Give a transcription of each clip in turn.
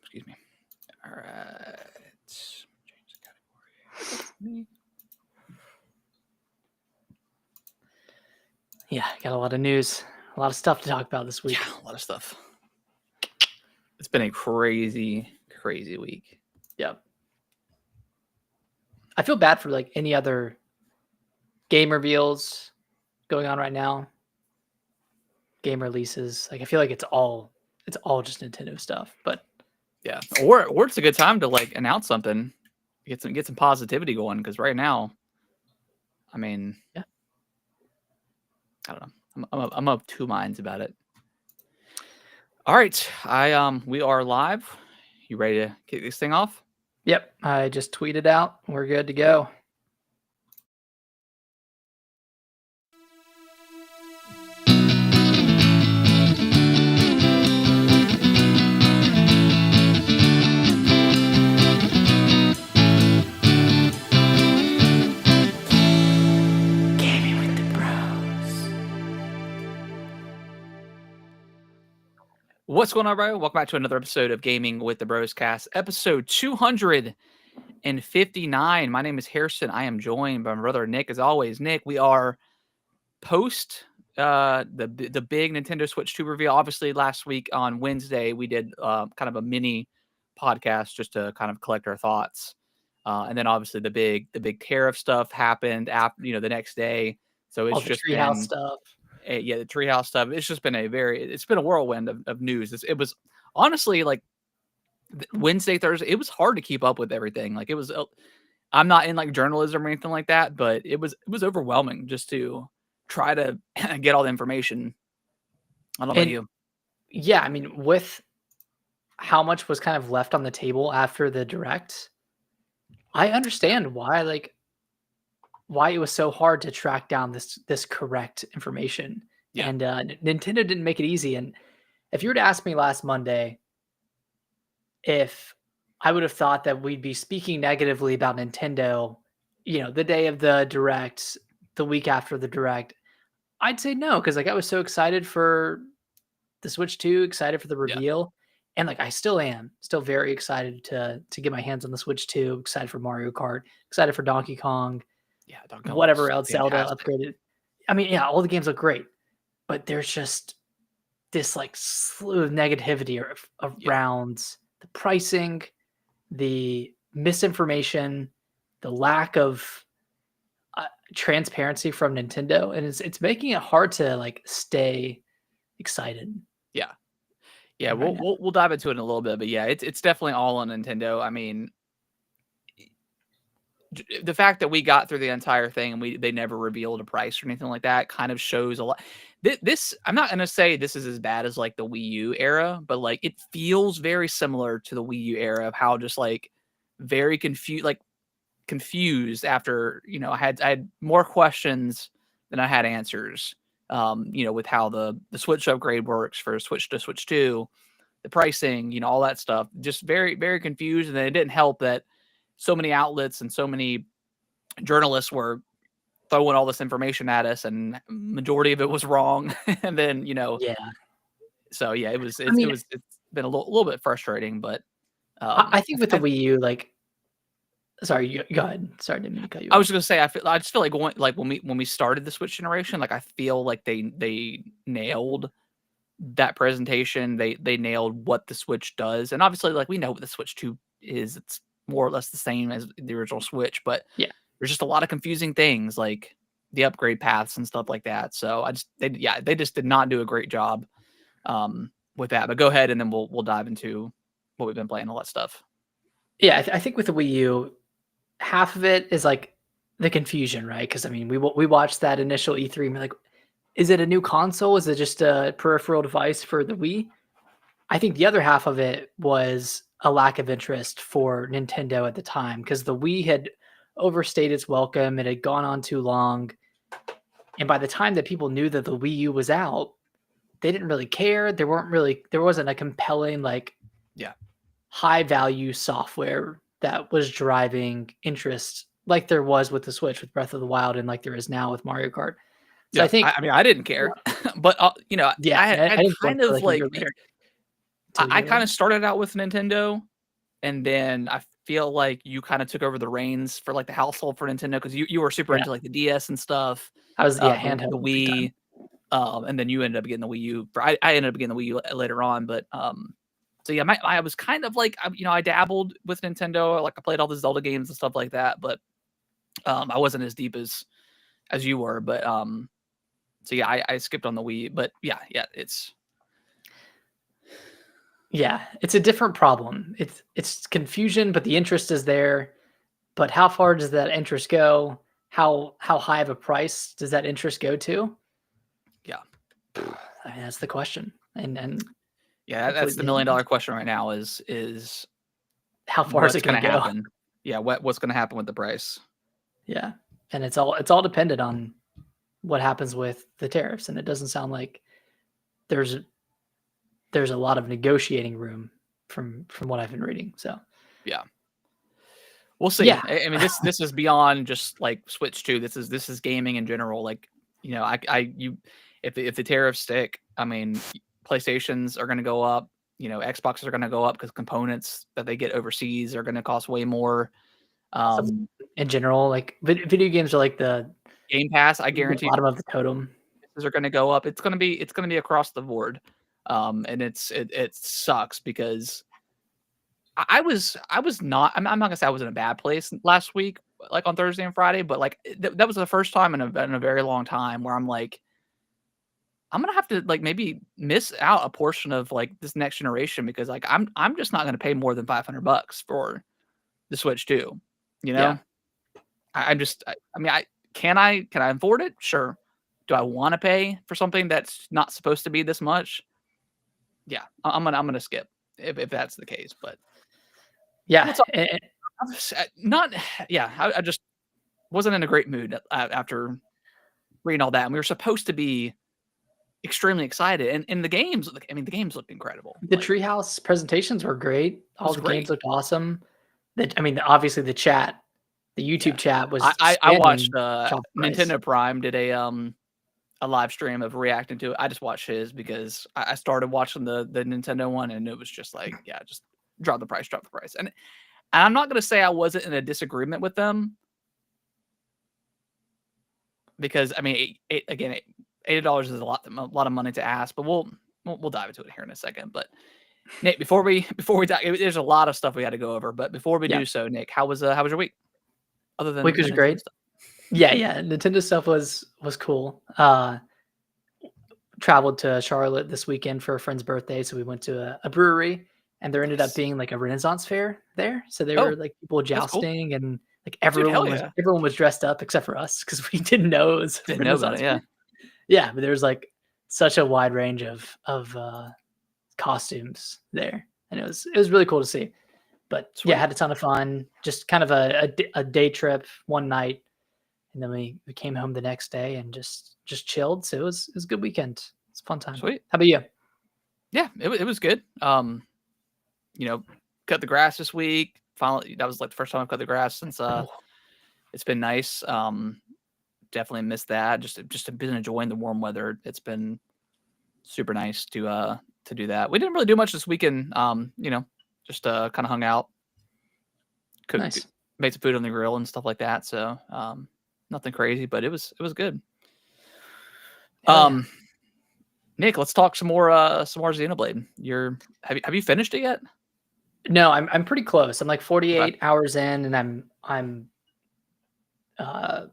Excuse me. All right. Change the category. Yeah, got a lot of news, a lot of stuff to talk about this week. Yeah, a lot of stuff. It's been a crazy week. Yep. I feel bad for like any other game reveals going on right now. Game releases. Like I feel like it's all just Nintendo stuff. But yeah, or it's a good time to like announce something, get some positivity going, because right now, I mean, yeah, I don't know. I'm of two minds about it. All right, we are live. You ready to kick this thing off? Yep, I just tweeted out. We're good to go. What's going on, bro? Welcome back to another episode of Gaming with the Bros Cast, episode 259. My name is Harrison. I am joined by my brother Nick, as always. Nick, we are post the big Nintendo Switch 2 reveal. Obviously, last week on Wednesday, we did kind of a mini podcast just to kind of collect our thoughts. And then obviously the big tariff stuff happened after, the next day. So it's just Treehouse stuff. Yeah, the treehouse stuff. It's just been it's been a whirlwind of news. It was honestly like Wednesday, Thursday. It was hard to keep up with everything. Like it was, I'm not in like journalism or anything like that, but it was overwhelming just to try to get all the information. I don't know about you. Yeah, I mean, with how much was kind of left on the table after the direct, I understand why it was so hard to track down this correct information. Yeah. And Nintendo didn't make it easy. And if you were to ask me last Monday if I would have thought that we'd be speaking negatively about Nintendo, the day of the direct, the week after the direct, I'd say no, because like I was so excited for the Switch 2, excited for the reveal. And like I still am still very excited to get my hands on the Switch 2, excited for Mario Kart, excited for Donkey Kong. Yeah, Donkey Kong whatever else Zelda upgraded. I mean, yeah, all the games look great, but there's just this like slew of negativity around the pricing, the misinformation, the lack of transparency from Nintendo, and it's making it hard to like stay excited. Yeah, we'll dive into it in a little bit, but yeah, it's definitely all on Nintendo. I mean, the fact that we got through the entire thing and they never revealed a price or anything like that kind of shows a lot. This I'm not gonna say this is as bad as like the Wii U era, but like it feels very similar to the Wii U era of how just like very confused after I had more questions than I had answers. With how the Switch upgrade works for Switch to Switch 2, the pricing, all that stuff, just very, very confused. And then it didn't help that so many outlets and so many journalists were throwing all this information at us, and majority of it was wrong. And then, so yeah, it's been a little bit frustrating, but I think with the Wii U, like, sorry, go ahead. Sorry, didn't mean to cut you off. I was gonna say I just feel like when we started the Switch generation, like I feel like they nailed that presentation. They nailed what the Switch does, and obviously like we know what the Switch 2 is. It's more or less the same as the original Switch, but yeah, there's just a lot of confusing things like the upgrade paths and stuff like that. So they just did not do a great job with that. But go ahead, and then we'll dive into what we've been playing, all that stuff. Yeah, I think with the Wii U, half of it is like the confusion, right? Because I mean, we watched that initial E3 and we're like, is it a new console? Is it just a peripheral device for the Wii? I think the other half of it was a lack of interest for Nintendo at the time because the Wii had overstayed its welcome. It had gone on too long. And by the time that people knew that the Wii U was out, they didn't really care. There wasn't a compelling, high value software that was driving interest like there was with the Switch with Breath of the Wild and like there is now with Mario Kart. So I think I didn't care, but I kind of like until I you're kind like, of started out with Nintendo, and then I feel like you kind of took over the reins for like the household for Nintendo because you were super yeah, into like the DS and stuff, I was the handheld big time. Wii, and then you ended up getting the Wii U. I ended up getting the Wii U later on, but so yeah, I was kind of like I dabbled with Nintendo, like I played all the Zelda games and stuff like that, but I wasn't as deep as you were, but so yeah, I skipped on the Wii, but yeah, Yeah, it's a different problem. It's confusion, but the interest is there. But how far does that interest go? How high of a price does that interest go to? yeah, I mean, that's the question. And yeah. hopefully That's the they million hit dollar it. question right now is How far is what's it going going to to go? happen? Yeah, what's going to happen with the price? Yeah, and it's all dependent on what happens with the tariffs, and it doesn't sound like there's there's a lot of negotiating room from what I've been reading. So Yeah. We'll see. yeah, I mean, this is beyond just like Switch 2. This is gaming in general. Like, if the tariffs stick, I mean, PlayStations are going to go up. Xboxes are going to go up because components that they get overseas are going to cost way more. also Um, in general, like video games are like Game Pass, I the guarantee bottom of the totem. prices are going to go up. It's going to be across the board, and it sucks because I was not. I'm not gonna say I was in a bad place last week, like on Thursday and Friday, but like that was the first time in a very long time where I'm like, I'm gonna have to like maybe miss out a portion of like this next generation because like I'm just not gonna pay more than $500 for the Switch 2. You Yeah, know, I'm just. I mean, can I afford it? Sure. Do I want to pay for something that's not supposed to be this much? Yeah, I'm gonna skip if that's the case. But yeah, what's up? Not. Yeah, I just wasn't in a great mood after reading all that. And we were supposed to be extremely excited, and the games. I mean, the games looked incredible. the Like it Treehouse presentations were great. All was the games great. looked awesome. I mean, obviously the Yeah, YouTube chat was I watched spamming shop price. Nintendo Prime did a live stream of reacting to it. I just watched his because I started watching the Nintendo one, and it was just like, yeah, just drop the price. And I'm not gonna say I wasn't in a disagreement with them because I mean, again, $80 is a lot of money to ask, but we'll dive into it here in a second. But Nick, before we dive, there's a lot of stuff we got to go over. But before we Yeah, do so, Nick, how was your week other week than the was Nintendo great. stuff? Yeah, Nintendo stuff was cool. Traveled to Charlotte this weekend for a friend's birthday, so we went to a brewery, and there ended up Nice. being like a Renaissance fair there. So there Oh, were like people that's cool, jousting, and like dude. Hell everyone was yeah, everyone was dressed up except for us because we didn't know it was a didn't know about it. Renaissance Yeah, fair. Yeah, but there was like such a wide range of costumes there, and it was really cool to see. But yeah, sweet, had a ton of fun. Just kind of a day trip, one night, and then we came home the next day and just chilled. So it was a good weekend. It's a fun time. sweet. How about you? Yeah, it was good. You know, cut the grass this week. Finally, that was like the first time I've cut the grass since Oh, it's been nice. Definitely missed that. Just been enjoying the warm weather. It's been super nice to do that. We didn't really do much this weekend. Just kind of hung out, cooked, nice. made some food on the grill and stuff like that. So nothing crazy, but it was good. Hell yeah. Um, Nick, let's talk some more Xenoblade. Have you finished it yet? No, I'm pretty close. I'm like Okay. 48 hours in, and I'm uh,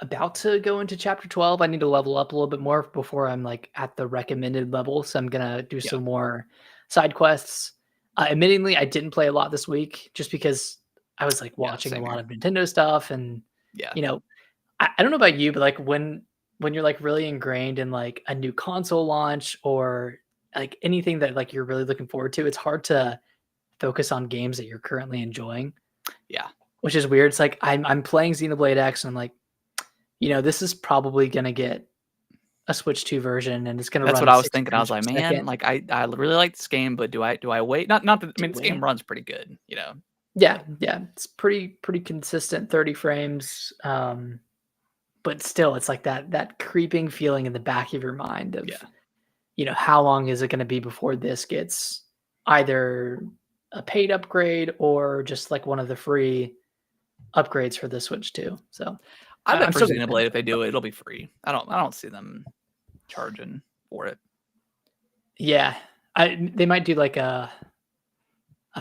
about to go into chapter 12. I need to level up a little bit more before I'm like at the recommended level. So I'm gonna do Yeah. some more side quests. Admittingly, I didn't play a lot this week just because I was like Yeah. watching a Same lot here. of Nintendo stuff, and Yeah. you know, I don't know about you, but like when you're like really ingrained in like a new console launch or like anything that like you're really looking forward to, it's hard to focus on games that you're currently enjoying, Yeah. which is weird. It's like I'm playing Xenoblade X and I'm like, this is probably gonna get a Switch 2 version and it's gonna That's run what at I was 60 thinking. I was frames per like, man, second. like I really like this game, but do I wait? Not that I Do mean you this game wait? runs pretty good, Yeah, but yeah. It's pretty consistent 30 frames. But still it's like that creeping feeling in the back of your mind of, yeah. how long is it gonna be before this gets either a paid upgrade or just like one of the free upgrades for the Switch 2. So I bet I'm for still gonna finish Xenoblade, if they it. do it, it'll be free. I don't see them charging for it. Yeah, they might do like a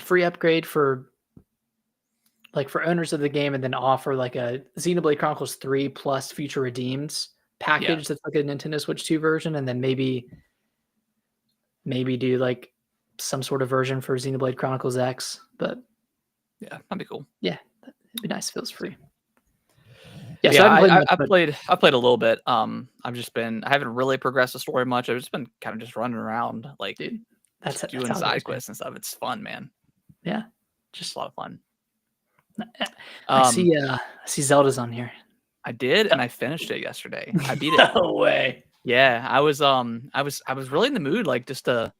free upgrade for owners of the game, and then offer like a Xenoblade Chronicles 3 plus future redeems Yeah, package that's like a Nintendo Switch 2 version, and then maybe do like some sort of version for Xenoblade Chronicles X. But yeah, that'd be cool. yeah, it'd be nice if it was free. Yeah, But so yeah, I haven't played much, I but played a little bit. I haven't really progressed the story much. I've just been kind of just running around, like dude, just that's doing how it side is, man. quests and stuff. It's fun, man. Yeah, Just just a lot of fun. I Um, see Zelda's on here. I did, and I finished it yesterday. I beat it. No way. Yeah, I was really in the mood, like just to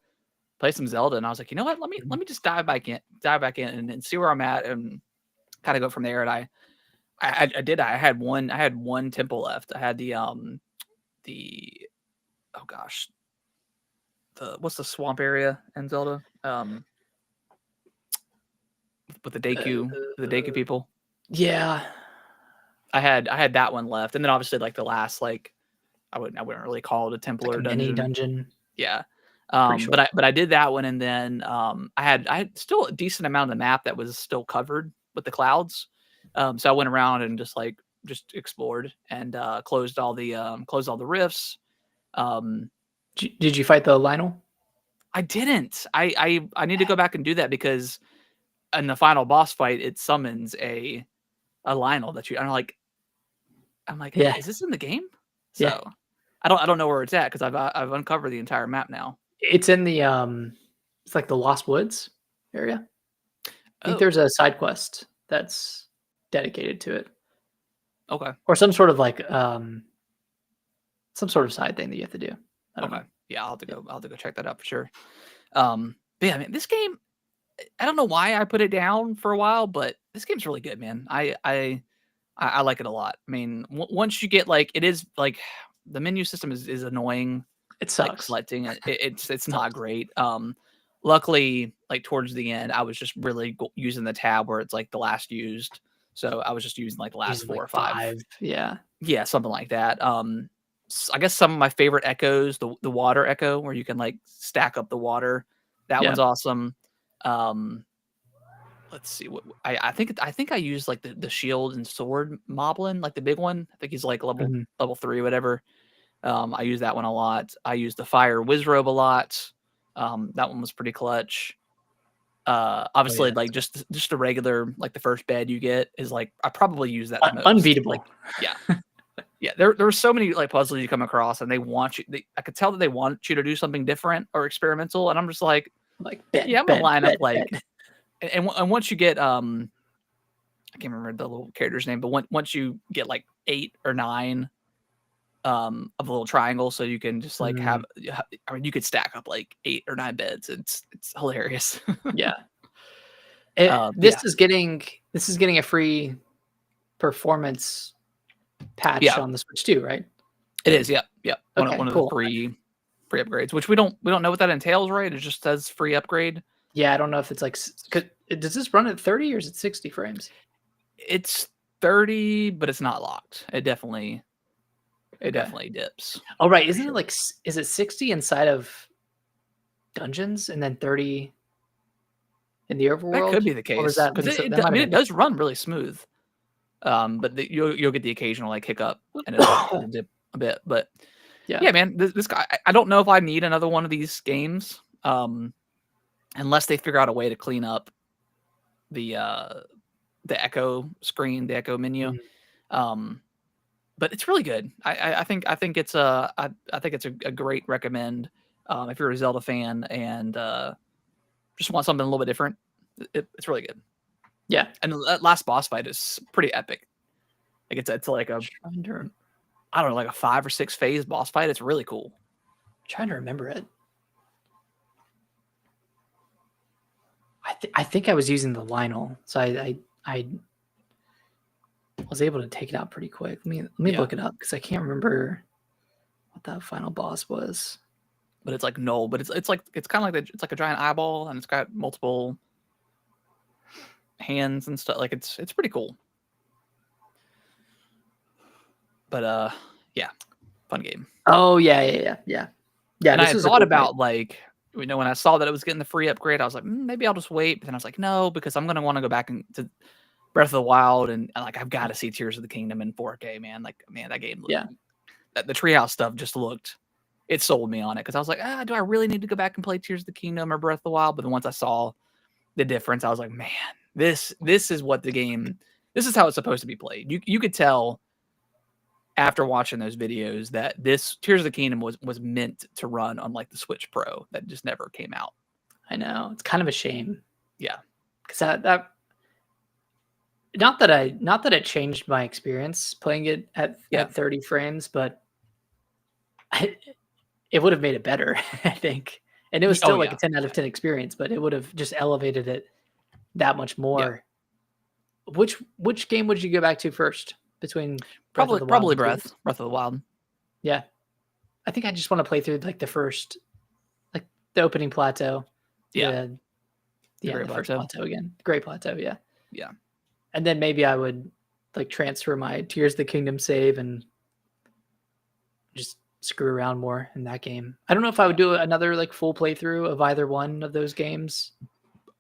play some Zelda, and I was like, you know what? Let me just dive back in, and see where I'm at, and kind of go from there. And I did. I had one temple left. I had the oh gosh, the what's the swamp area in Zelda? With the Deku Uh, people. yeah, I had that one left, and then obviously like the last like I wouldn't really call it a temple like or a a mini dungeon. dungeon. Yeah. Pretty sure. But I did that one, and then I had still a decent amount of the map that was still covered with the clouds. So I went around and just explored and closed all the rifts. Um, Did you fight the Lionel? I didn't. I need to go back and do that because in the final boss fight it summons a Lionel that you. I'm like, Yeah, is this in the game? yeah. So I don't know where it's at because I've uncovered the entire map now. It's in the it's like the Lost Woods area. I think Oh, there's a side quest that's dedicated to it, okay. or some sort of like some sort of side thing that you have to do. I don't Okay. know. Yeah, Yeah. I'll have to go check that out for sure. But yeah, man, this game, I don't know why I put it down for a while, but this game's really good, man. I like it a lot. I mean, once you get like, it is like the menu system is annoying, It like sucks. selecting it. It's not Sucks. great. Luckily, like towards the end, I was just really using the tab where it's like the last used. So I was just using like the last Using four like or five. 5. Yeah. Yeah, something like that. I guess some of my favorite echoes, the water echo, where you can like stack up the water. That Yeah. one's awesome. Um, let's see what I think I used like the shield and sword moblin, like the big one. I think he's like Mhm. level 3, whatever. I use that one a lot. I use the fire wizrobe a lot. That one was pretty clutch. Oh, Obviously, yeah. like just the regular, like the first bed you get is like I probably use that the most. Like, Unbeatable. yeah, yeah, there were so many like puzzles you come across, and they want you. I could tell that they want you to do something different or experimental, and I'm just like, Like yeah, bed, I'm gonna bed, line up bed, like, bed. and once you get I can't remember the little character's name, but once you get like 8 or 9 of a little triangle, so you can just like Mm, have. I mean, you could stack up like 8 or 9 beds. It's hilarious. yeah. But yeah, This is getting a free performance patch yeah, on the Switch too, right? it is. Yeah, yeah. Okay, One of the cool. free upgrades, which we don't know what that entails, right? It just says free upgrade. Yeah, I don't know if it's like does this run at 30 or is it 60 frames? It's 30, but it's not locked. It Okay. definitely dips Oh, right. for Isn't it sure. like is it 60 inside of dungeons and then 30 in the That could overworld? be the Or was case that because mixed up? it That I might have mean, it been does run really smooth. But you'll get the occasional like hiccup, and it'll dip a bit. But Yeah. yeah, man, this guy. I don't know if I need another one of these games, unless they figure out a way to clean up the uh, the echo screen, the echo menu. Mhm. Um, but it's really good. I think it's I think it's a great recommend if you're a Zelda fan and just want something a little bit different. It's really good. Yeah. And the last boss fight is pretty epic. Like it's like a Trying to I don't know, like a 5 or 6 phase boss fight. It's really cool. trying to remember it. I think I was using the Lionel, so I was able to take it out pretty quick. Let me Yeah. look it up because I can't remember what that final boss was. but it's like null. But it's like it's kind of like it's like a giant eyeball, and it's got multiple hands and stuff. Like it's pretty cool. But yeah, fun game. Oh yeah. And I This had was a thought cool fight. about like, you know, when I saw that it was getting the free upgrade, I was like, maybe I'll just wait. But then I was like, no, because I'm gonna want to go back to Breath of the Wild, and like I've got to see Tears of the Kingdom in 4K, man. Like, man, that game, Yeah, the treehouse stuff just looked, it sold me on it because I was like, do I really need to go back and play Tears of the Kingdom or Breath of the Wild? But then once I saw the difference, I was like, man, this is what the game, this is how it's supposed to be played. You could tell after watching those videos that this Tears of the Kingdom was meant to run on like the Switch Pro that just never came out. I know, it's kind of a shame. Yeah, because that not that it changed my experience playing it at 30 frames, but it would have made it better, I think. And it was still like a 10 out of 10 experience, but it would have just elevated it that much more. Yeah. Which game would you go back to first between probably Breath of the Wild? Yeah, I think I just want to play through like the first, like the opening plateau. Yeah, the first plateau again. Great Plateau, yeah. Yeah. And then maybe I would like transfer my Tears of the Kingdom save and just screw around more in that game. I don't know if I would do another like full playthrough of either one of those games.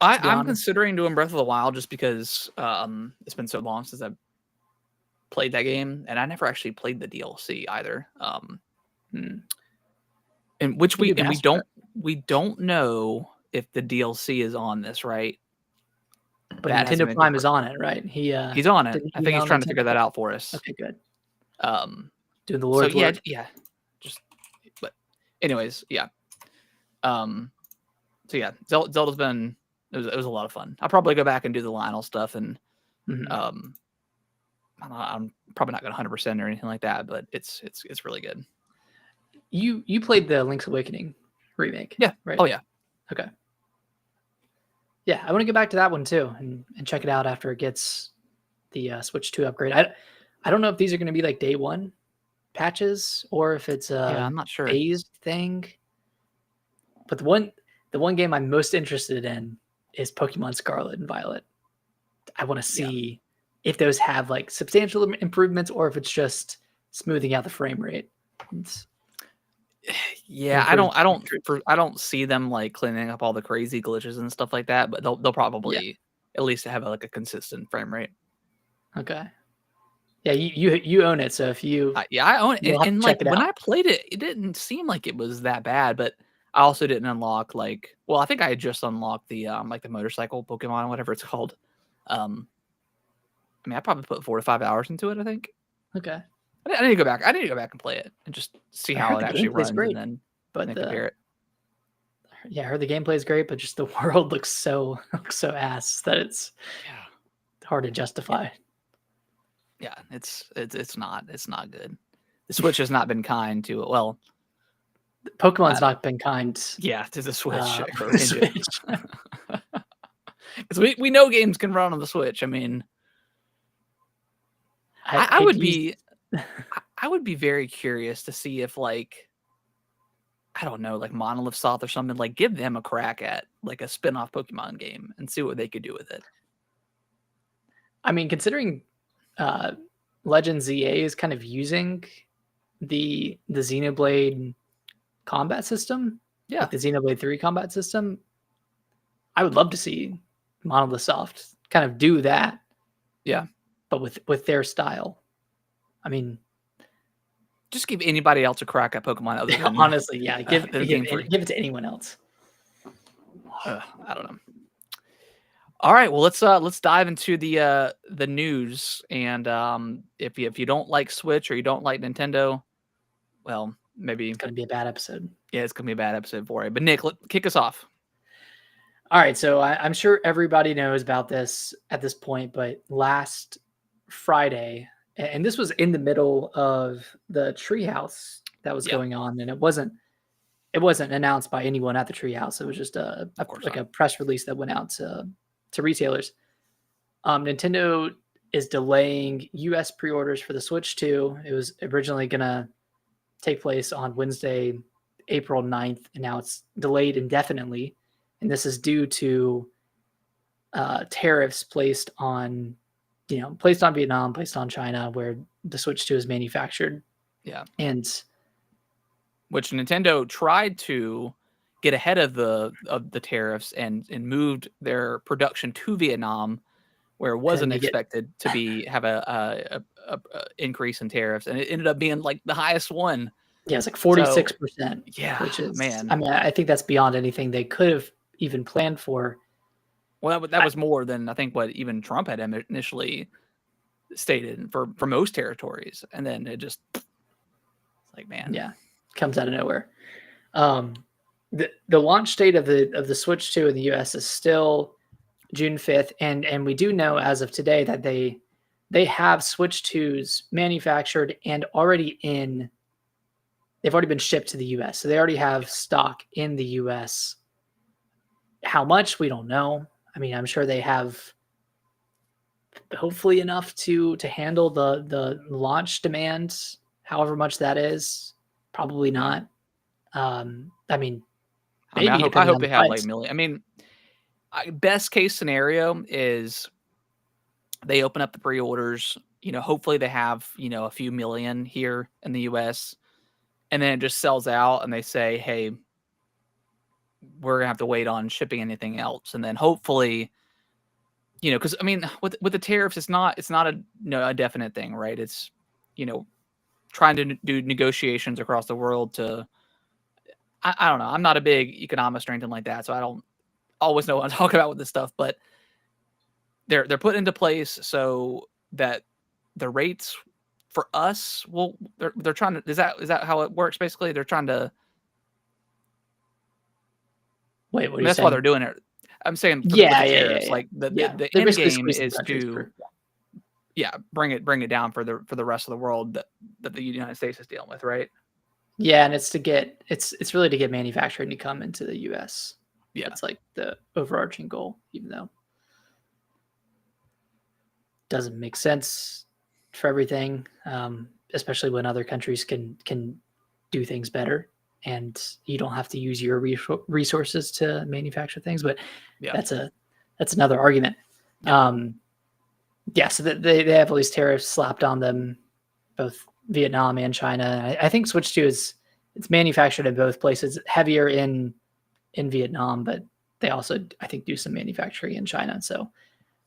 I'm considering doing Breath of the Wild just because it's been so long since I've played that game, and I never actually played the DLC either. And which we don't know if the DLC is on this, right? But Nintendo Prime is on it, right? He's on it. I think he's trying to figure that out for us. Okay, good. Doing the Lord's work. Yeah. But anyways, yeah. So yeah, Zelda's been it was a lot of fun. I'll probably go back and do the Lionel stuff, and I'm probably not going to 100% or anything like that, but it's really good. You played the Link's Awakening remake? Yeah. Right. Oh yeah. Okay. Yeah, I want to get back to that one too and check it out after it gets the Switch 2 upgrade. I don't know if these are going to be like day one patches or if it's I'm not sure. Phased thing. But the one game I'm most interested in is Pokemon Scarlet and Violet. I want to see if those have like substantial improvements or if it's just smoothing out the frame rate. I don't see them like cleaning up all the crazy glitches and stuff like that, but they'll probably at least have like a consistent frame rate. Okay. Yeah, you own it, so if you I own it, and like when I played it, it didn't seem like it was that bad, but I also didn't unlock like, well, I think I had just unlocked the like the motorcycle Pokemon, whatever it's called. I mean, I probably put 4 to 5 hours into it, I think. Okay. I need to go back. I need to go back and play it and just see how it actually runs, great, and then compare it. Yeah, I heard the gameplay is great, but just the world looks so ass that it's hard to justify. Yeah, it's not good. The Switch has not been kind to it. Well, Pokemon's not been kind. Yeah, to the Switch. Because we know games can run on the Switch. I mean, I would be very curious to see if like, I don't know, like Monolith Soft or something, like give them a crack at like a spin-off Pokemon game and see what they could do with it. I mean, considering Legends ZA is kind of using the Xenoblade combat system, like the Xenoblade 3 combat system, I would love to see Monolith Soft kind of do that. Yeah. But with their style. I mean, just give anybody else a crack at Pokemon other than honestly, yeah. Give it to anyone else. I don't know. All right, well let's dive into the news, and if you don't like Switch or you don't like Nintendo, well, maybe it's gonna be a bad episode. Yeah, it's gonna be a bad episode for you. But Nick, kick us off. All right, so I'm sure everybody knows about this at this point, but last Friday, and this was in the middle of the treehouse that was going on, and it wasn't announced by anyone at the treehouse. It was just a press release that went out to retailers. Nintendo is delaying U.S. pre-orders for the Switch 2. It was originally gonna take place on Wednesday, April 9th, and now it's delayed indefinitely. And this is due to tariffs placed on Vietnam, placed on China, where the Switch 2 is manufactured. Yeah. And which Nintendo tried to get ahead of the tariffs and moved their production to Vietnam, where it wasn't expected to have a increase in tariffs, and it ended up being like the highest one. Yeah, it's like 46%. So, yeah, which is, man. I mean, I think that's beyond anything they could have even planned for. Well, that was more than I think what even Trump had initially stated for most territories, and then it just like, man, yeah, comes out of nowhere. The launch date of the Switch 2 in the US is still June 5th, and we do know as of today that they have Switch 2s manufactured and they've already been shipped to the US. So they already have stock in the US. How much, we don't know. I mean, I'm sure they have hopefully enough to handle the launch demand, however much that is. Probably not. I mean, maybe I depending hope on they the have like price. a million. I mean, best case scenario is they open up the pre-orders. Hopefully they have a few million here in the U.S. and then it just sells out, and they say, "Hey, we're gonna have to wait on shipping anything else." And then hopefully, because I mean, with the tariffs, it's not a definite thing, right? It's trying to do negotiations across the world to. I don't know. I'm not a big economist or anything like that, so I don't always know what I'm talking about with this stuff. But they're put into place so that the rates for us they're trying to is that how it works basically? They're trying to. Wait, what are you That's why saying? they're doing it. I'm saying with Yeah, the yeah, yeah, tariffs, yeah. like the Yeah, the they're end basically game squeezing is countries to for. bring it down for the rest of the world that the United States is dealing with, right? Yeah, and it's really to get manufacturing to come into the US. Yeah. That's like the overarching goal, even though it doesn't make sense for everything, especially when other countries can do things better, and you don't have to use your resources to manufacture things. But Yeah. that's another argument. Yeah. Yeah, so they have all these tariffs slapped on them, both Vietnam and China. I think Switch 2 it's manufactured in both places, heavier in Vietnam, but they also, I think, do some manufacturing in China. So,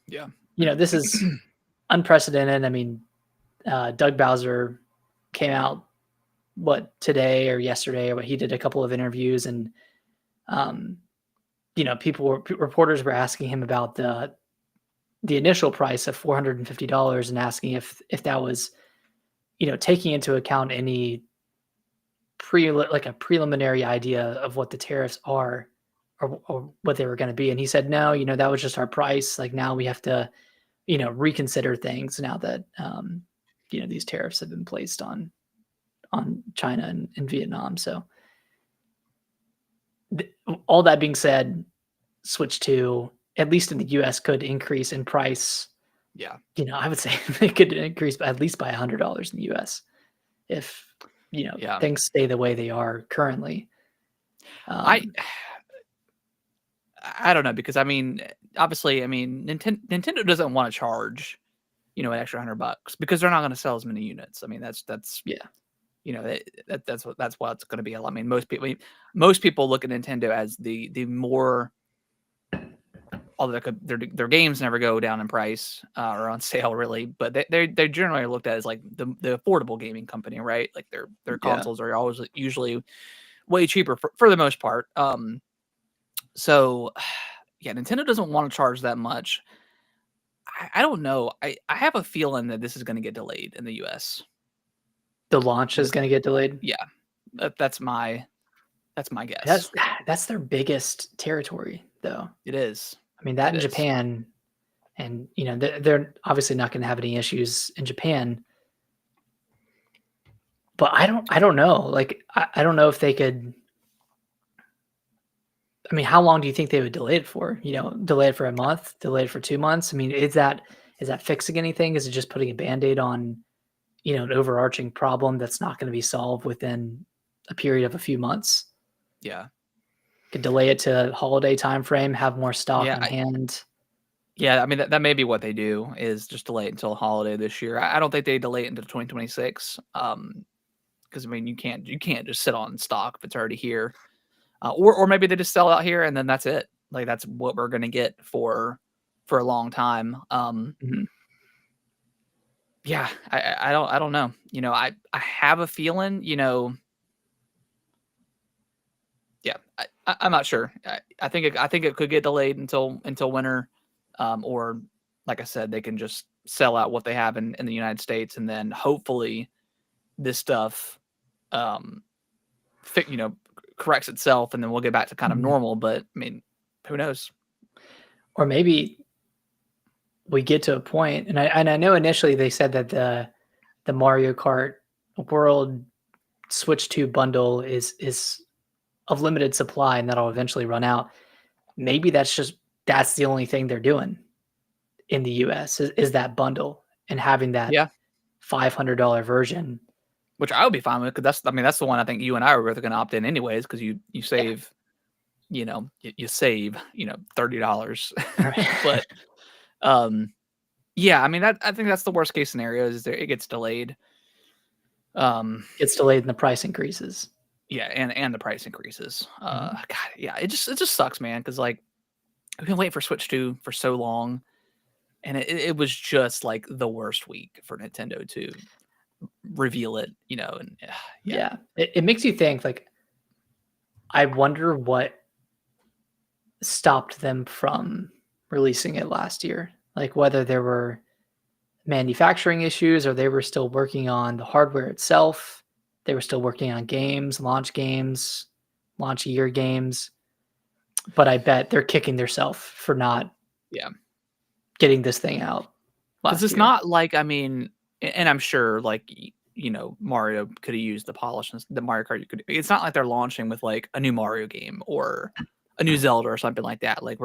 Yeah. this is unprecedented. I mean, Doug Bowser came out today or yesterday, or what, he did a couple of interviews, and reporters were asking him about the initial price of $450 and asking if that was taking into account any a preliminary idea of what the tariffs are, or what they were going to be. And he said, no, that was just our price. Like, now we have to, reconsider things now that, these tariffs have been placed on China and Vietnam. So all that being said, Switch 2, at least in the US, could increase in price. Yeah. I would say they could increase at least by $100 in the US if, things stay the way they are currently. I don't know, because I mean, obviously, I mean, Nintendo doesn't want to charge, an extra $100 because they're not going to sell as many units. I mean, that's yeah, that's what it's going to be. I mean, most people look at Nintendo as the more, although their games never go down in price or on sale really, but they're generally looked at as like the affordable gaming company, right? Like their consoles are always usually way cheaper for the most part. So yeah, Nintendo doesn't want to charge that much. I don't know. I have a feeling that this is going to get delayed in the US. The launch is going to get delayed. Yeah, that's my guess. That's their biggest territory, though. It is. I mean, that It in is. Japan, and they're obviously not going to have any issues in Japan. But I don't know. Like, I don't know if they could. I mean, how long do you think they would delay it for? Delay it for a month, delay it for 2 months. I mean, is that fixing anything? Is it just putting a Band-Aid on, an overarching problem that's not going to be solved within a period of a few months? Yeah. Could delay it to holiday time frame, have more stock Yeah, on hand. yeah, I mean, that may be what they do is just delay it until holiday this year. I don't think they delay it into 2026, because I mean, you can't just sit on stock if it's already here. Or maybe they just sell out here and then that's it. Like, that's what we're gonna get for a long time. Mhm. Yeah, I don't know. I have a feeling, yeah, I'm not sure. I think it could get delayed until winter, or like I said, they can just sell out what they have in the United States, and then hopefully this stuff, um, fit, corrects itself, and then we'll get back to kind of Mhm. normal. But I mean, who knows? Or maybe we get to a point, and I know initially they said that the Mario Kart World Switch 2 bundle is of limited supply and that'll eventually run out. Maybe that's the only thing they're doing in the US is that bundle and having that Yeah, $500 version. which I would be fine with because that's the one I think you and I are both going to opt in anyways because you Yeah. save you save $30, Right. but um yeah, I mean I think that's the worst case scenario is that it gets delayed. Um, Gets delayed and the price increases. yeah, and the price increases. Mhm. God, yeah, it just sucks, man, because like we've been waiting for Switch 2 for so long, and it was just like the worst week for Nintendo to reveal it, and yeah, Yeah. It makes you think, like, I wonder what stopped them from releasing it last year. Like, whether there were manufacturing issues or they were still working on the hardware itself. They were still working on games, launch year games. But I bet they're kicking themselves for not yeah. getting this thing out Because last it's year. not like I mean, and I'm sure like Mario could have used the polish and the Mario Kart. You could. It's not like they're launching with like a new Mario game or a new Zelda or something like that. Like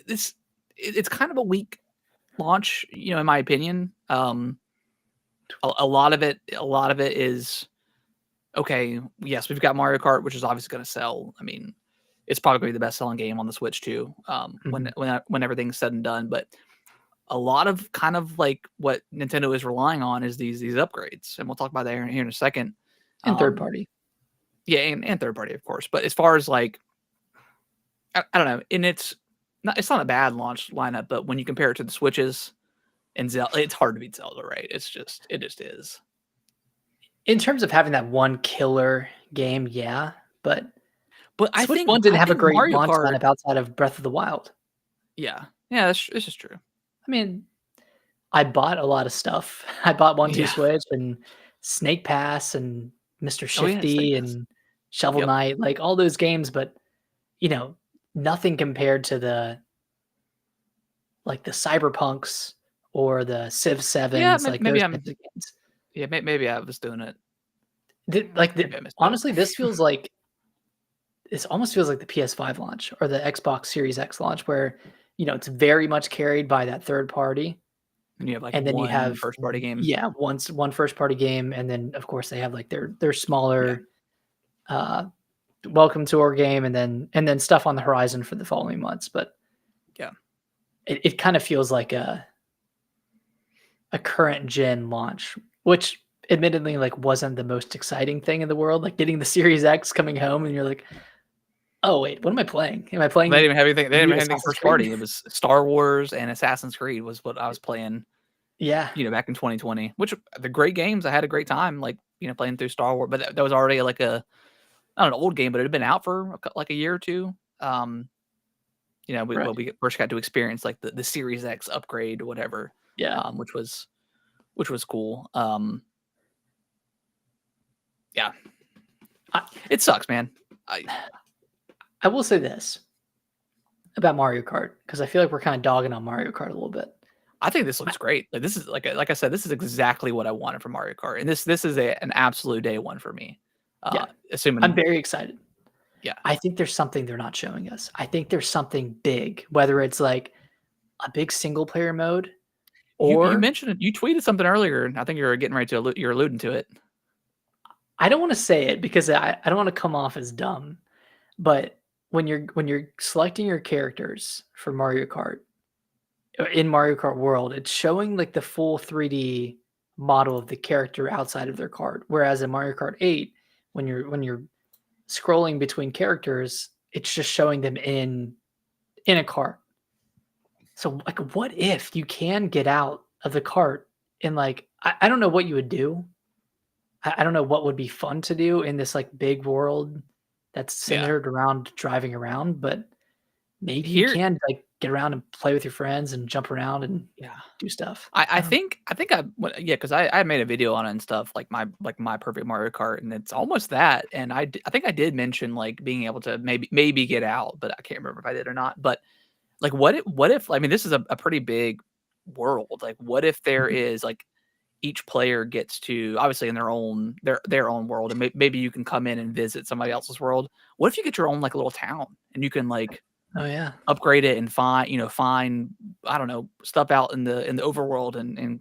this, it's kind of a weak launch, in my opinion. A lot of it is okay. Yes, we've got Mario Kart, which is obviously going to sell. I mean, it's probably going to be the best selling game on the Switch too. When Mhm. when everything's said and done, but a lot of kind of like what Nintendo is relying on is these upgrades, and we'll talk about that here in a second. And third Um, party. yeah, and third party, of course. But as far as like, I don't know, and it's not a bad launch lineup, but when you compare it to the Switches and Zelda, it's hard to beat Zelda, right? It just is. In terms of having that one killer game, yeah. But But I Switch think 1 didn't I have a think great Mario launch Kart, lineup outside of Breath of the Wild. yeah, this is true. I mean, I bought a lot of stuff. I bought 1-2 Yeah. Switch and Snake Pass and Mr. Oh yeah, it's like Shifty this. and Shovel Yep. Knight, like all those games, but you know, nothing compared to the Cyberpunks or the Civ Yeah, 7s, like maybe those I'm. types of games. Yeah, maybe I was doing it. Maybe I missed it. Honestly, this almost feels like the PS5 launch or the Xbox Series X launch where, it's very much carried by that third party. And you have like And then you one have first party game. yeah, one first party game, and then, of course, they have, like, their Yeah, smaller, uh, welcome tour game and then stuff on the horizon for the following months, but yeah. it kinda feels like a current gen launch, which admittedly, like, wasn't the most exciting thing in the world, like, getting the Series X coming home and you're like, "Oh, wait, what am I playing? Am I They didn't playing even have anything. They the didn't new even have anything Assassin's first Creed?" party. It was Star Wars and Assassin's Creed was what I was playing. Yeah. Back in 2020, which the great games. I had a great time, like playing through Star Wars. But that was already like not an old game, but it had been out for like a year or two. Right. we first got to experience like the Series X upgrade or whatever, Yeah. which was cool. Yeah, I it sucks, man. I I will say this about Mario Kart, because I feel like we're kinda dogging on Mario Kart a little bit. I think this looks great. Like this is like I said, this is exactly what I wanted from Mario Kart, and this is an absolute day one for me. Yeah. I'm Assuming, very excited. yeah, I think there's something they're not showing us. I think there's something big, whether it's like a big single player mode you or mentioned it. You tweeted something earlier, and I think you're getting ready to you're alluding to it. I don't wanna say it because I don't wanna come off as dumb, But when you're selecting your characters for Mario Kart in Mario Kart World, it's showing like the full 3D model of the character outside of their card. Whereas in Mario Kart 8, when you're scrolling between characters, it's just showing them in a cart. So like what if you can get out of the cart and like I don't know what you would do. I don't know what would be fun to do in this like big world that's Yeah. centered around driving around, but maybe you Here, can like get around and play with your friends and jump around and yeah. do stuff. I I don't. think yeah, because I made a video on it and stuff like my perfect Mario Kart, and it's almost that. And I think I did mention like being able to maybe get out, but I can't remember if I did or not. But like, what if I mean, this is a pretty big world. Like, what if there Mhm. is like each player gets to obviously in their own world, and maybe you can come in and visit somebody else's world. What if you get your own like little town and you can like Oh yeah. upgrade it and find I don't know stuff out in the overworld and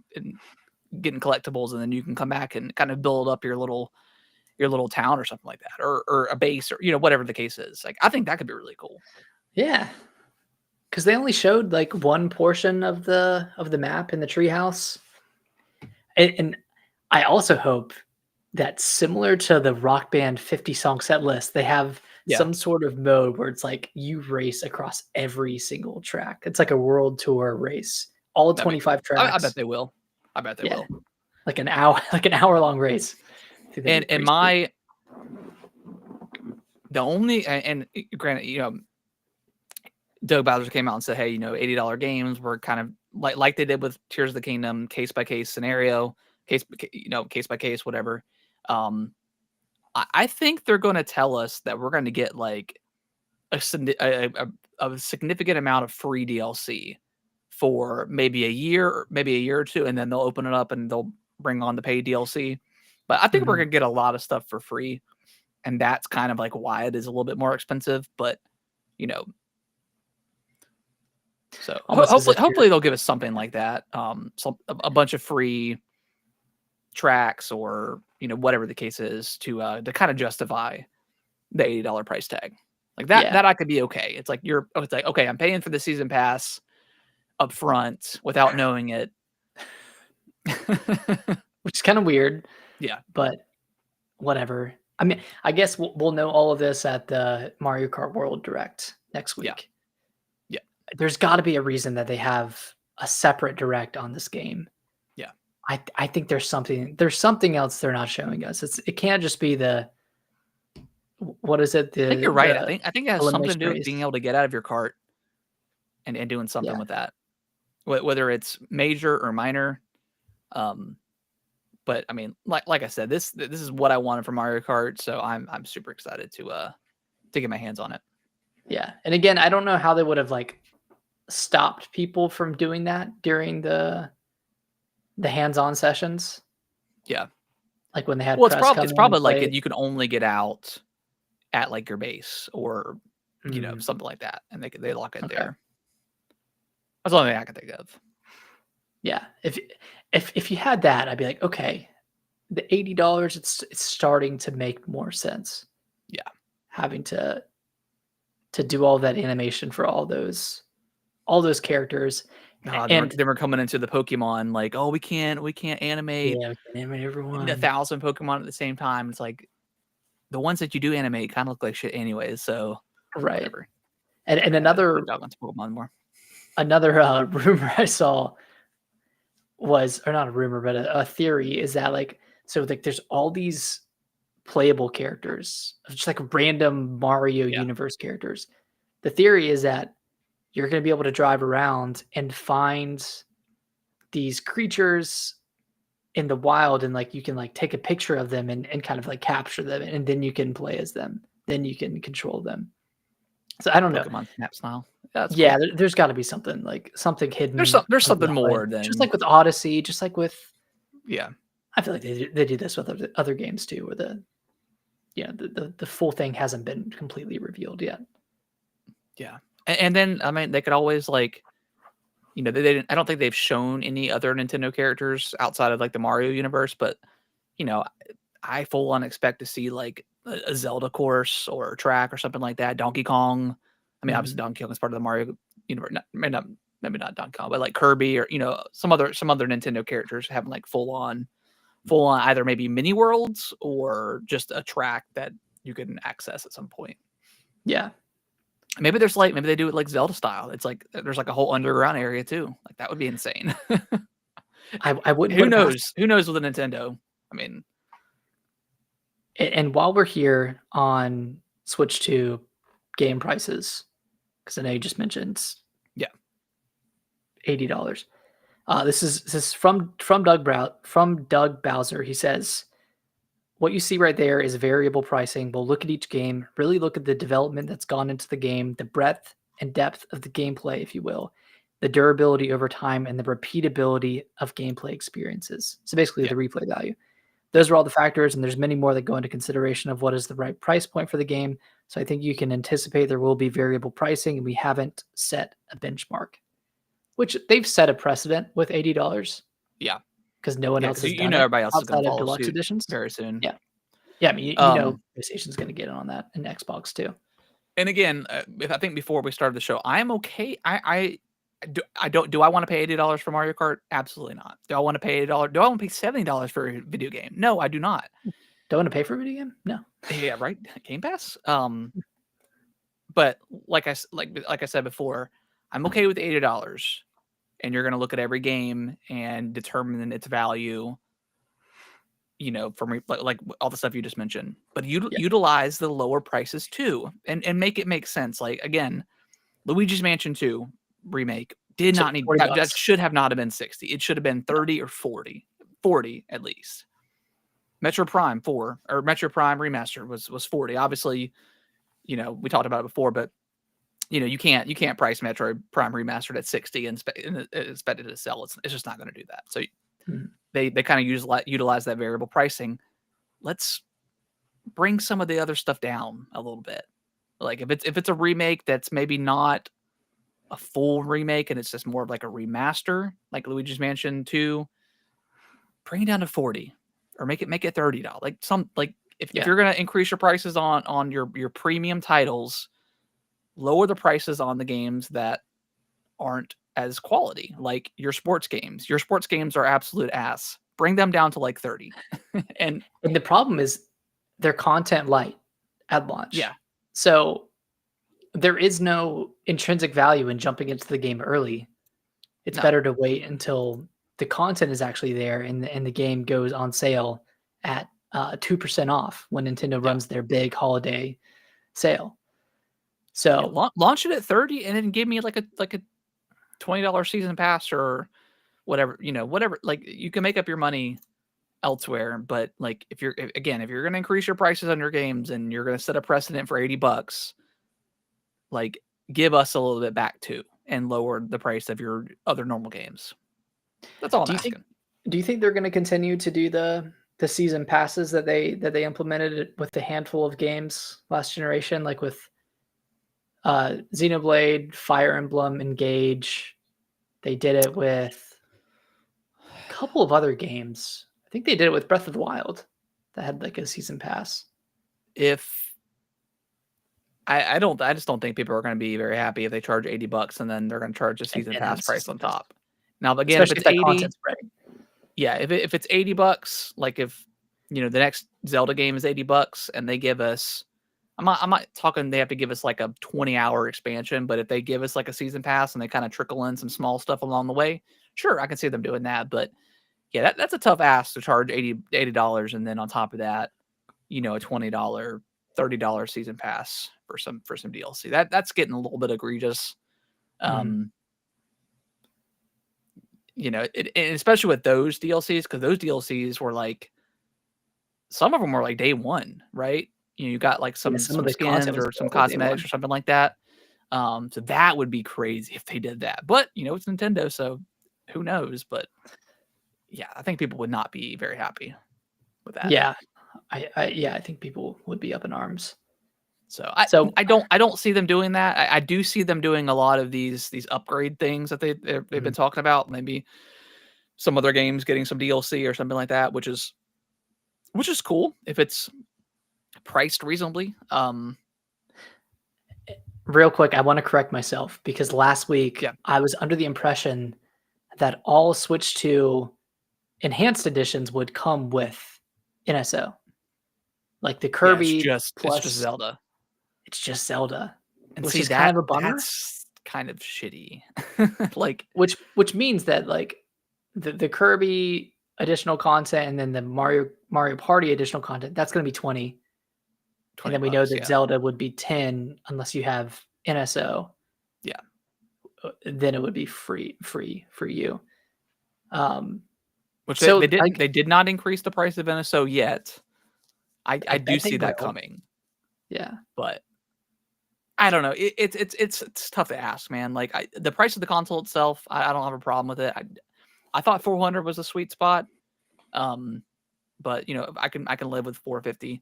getting collectibles, and then you can come back and kind of build up your little town or something like that, or a base, or whatever the case is. Like, I think that could be really cool. Yeah. Because they only showed like one portion of the map in the treehouse. And I also hope that similar to the Rock Band 50 song set list, they have Yeah, some sort of mode where it's like you race across every single track. It's like a world tour race, all that'd be 25 cool. I bet tracks. they will. I bet they Yeah, will. like an hour, like an hour-long race. I think that'd be And pretty sweet. my the only granted, Doug Bowser came out and said, hey, $80 games were kind of like they did with Tears of the Kingdom, case by case scenario, case by case, whatever. Um, I think they're going to tell us that we're going to get like a significant amount of free DLC for maybe a year or two, and then they'll open it up and they'll bring on the paid DLC. But I think we're Mhm. going to get a lot of stuff for free, and that's kind of like why it is a little bit more expensive. But you know, so Almost as if hopefully you're they'll give us something like that. A bunch of free tracks, or whatever the case is, to kind of justify the $80 price tag. Like yeah, that I could be okay. It's like, okay, I'm paying for the season pass up front without knowing it. which is kinda weird, Yeah, but whatever. I mean, I guess we'll know all of this at the Mario Kart World Direct next yeah, week. yeah, There's gotta be a reason that they have a separate direct on this game. yeah. I think there's something else they're not showing us. It can't just be the what is it? I think you're right. I think it has something to Elimination do with being race. able to get out of your cart and doing something Yeah, with that, whether it's major or minor. Um, but I mean, like I said, this is what I wanted from Mario Kart, so I'm super excited to get my hands on it. yeah. And again, I don't know how they would have like stopped people from doing that during the hands-on sessions, Yeah. like when they had Well, it's press probably come it's in and probably like play. you can only get out at like your base, or Mm, something like that, and they lock it okay. there. That's the only thing I can think of. Yeah. If you had that, I'd be like, okay, the $80, it's starting to make more sense. Yeah. Having to do all that animation for all those characters. Then we're, And then we're coming into the Pokemon like, oh, we can't animate yeah, we can animate a everyone. thousand Pokemon at the same time. It's like the ones that you do animate kind of look like shit anyways. So Right. whatever. And I another don't dog onto Pokemon more. another rumor I saw was, or not a rumor, but a theory is that like, so like there's all these playable characters, just like random Mario Yeah. universe characters. The theory is that you're going to be able to drive around and find these creatures in the wild, and like you can like take a picture of them and kind of like capture them, and then you can play as them, then you can control them. So I don't know. Pokemon Snap style. Yeah, that's Yeah, cool. There's got to be something like something There's hidden something behind, more just than like with Odyssey, just like with, yeah. I feel like they do this with other games too, where the full thing hasn't been completely revealed yet. Yeah. And then I mean they could always like they didn't. I don't think they've shown any other Nintendo characters outside of like the Mario universe, but you know I full on expect to see like a Zelda course or a track or something like that. Donkey Kong. I mean, obviously Mhm. Donkey Kong is part of the Mario universe. Maybe not Donkey Kong, but like Kirby or some other Nintendo characters having like full on either maybe mini worlds or just a track that you can access at some point. Yeah. Maybe they do it like Zelda style. It's like there's like a whole underground area too. Like that would be insane. I wouldn't Who put it past. knows? Who knows with a Nintendo? I mean, And while we're here on Switch 2 game prices, because I know you just mentioned yeah, $80. This is from Doug Bowser. He says, "What you see right there is variable pricing. We'll look at each game, really look at the development that's gone into the game, the breadth and depth of the gameplay, if you will, the durability over time, and the repeatability of gameplay experiences. So basically, yeah, the replay value. yeah, Those are all the factors, and there's many more that go into consideration of what is the right price point for the game. So I think you can anticipate there will be variable pricing, and we haven't set a benchmark, which they've set a precedent with $80 yeah, because no one yeah. else Because has done it everybody else is going outside to of follow deluxe suit editions. very soon. Yeah. Yeah, I mean, PlayStation's going to get in on that, and Xbox too. And again, I think before we started the show, I'm okay. I don't. Do I want to pay $80 for Mario Kart? Absolutely not. Do I want to pay $80? Do I want to pay $70 for a video game? No, I do not. Don't want to pay for a video game? No. Yeah, right. Game Pass. But like I said before, I'm okay with $80, and you're going to look at every game and determine its value. From like all the stuff you just mentioned, but Yeah. utilize the lower prices too, and make it make sense. Like again, Luigi's Mansion 2 remake did So not need 40 that bucks. should have not have been 60. It should have been 30 or 40. 40 at least. Metro Prime 4 or Metro Prime Remastered was 40. Obviously, we talked about it before, but you can't price Metro Prime Remastered at 60 and expect it to sell. It's just not going to do that. So Mhm. they kind of utilize that variable pricing. Let's bring some of the other stuff down a little bit. Like if it's a remake that's maybe not a full remake and it's just more of like a remaster, like Luigi's Mansion 2, bring it down to 40 or make it $30. Like if Yeah. you're gonna increase your prices on your premium titles, lower the prices on the games that aren't as quality, like your sports games. Your sports games are absolute ass. Bring them down to like 30. And And the problem is they're content light at launch. yeah, So there is no intrinsic value in jumping into the game early. It's no, better to wait until the content is actually there and the game goes on sale at 2% off when Nintendo yeah. runs their big holiday sale. Yeah, So launch it at 30 and then give me like a $20 season pass or whatever, whatever. Like you can make up your money elsewhere, but like if you're going to increase your prices on your games and you're going to set a precedent for $80, like give us a little bit back too and lower the price of your other normal games. That's all I'm do you think asking. do you think they're going to continue to do the season passes that they implemented with a handful of games last generation, like with Xenoblade, Fire Emblem, Engage? They did it with a couple of other games. I think they did it with Breath of the Wild that had like a season pass. If I just don't think people are going to be very happy if they charge $80 and then they're going to charge a season And have pass a price season on pass, top. Now, again, if especially it's if that 80, content's right. yeah, if it's $80, like if the next Zelda game is $80 and they give us, I'm not talking they have to give us like a 20-hour expansion, but if they give us like a season pass and they kind of trickle in some small stuff along the way, sure, I can see them doing that. But yeah, that's a tough ask to charge $80 and then on top of that, a $20, $30 season pass for some DLC. That's getting a little bit egregious. Mhm. And especially with those DLCs, because those DLCs were like some of them were like day one, right? You got like Yeah, some some of some the content skins was or some available day cosmetics one. or something like that. So that would be crazy if they did that. But it's Nintendo, so who knows? But yeah, I think people would not be very happy with that. Yeah, I think people would be up in arms. So So I don't see them doing that. I do see them doing a lot of these upgrade things that they've been mhm, talking about. Maybe some other games getting some DLC or something like that, which is cool if it's priced reasonably. Real quick, I want to correct myself because last week Yeah. I was under the impression that all Switch 2 enhanced editions would come with NSO. Like the Yeah, Kirby it's just plus, Zelda. it's just Zelda, And which see is kind of a bummer. that's kind of shitty. Like, Which means that like the Kirby additional content and then the Mario Party additional content, that's going to be 20. And then we know $20, that yeah. Zelda would be 10 unless you have NSO. Yeah. Then it would be free for you. Which So they did not increase the price of NSO yet. I I do bet they see that will. coming, Yeah. but I don't know. It's tough to ask, man. Like the price of the console itself, I don't have a problem with it. I thought 400 was a sweet spot. But I can live with 450.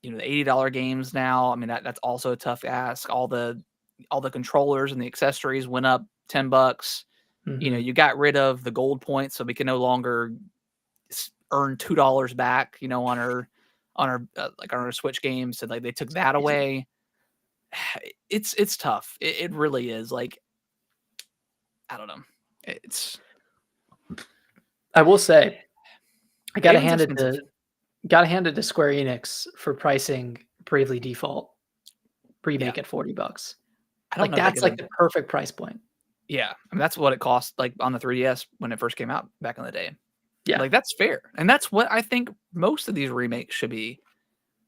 The $80 games now. I mean that's also a tough ask. All the controllers and the accessories went up $10. Mhm. You got rid of the gold points, so we can no longer earn $2 back. On our Switch games, so like they took that away. It's tough. It really is. Like I don't know. I will say, I gotta Gaming's hand it expensive. to Square Enix for pricing Bravely Default remake Yeah. at $40. I don't Like know if they that's could like have. the perfect price point. Yeah, I mean that's what it cost like on the 3DS when it first came out back in the day. Yeah. Like that's fair, and that's what I think most of these remakes should be.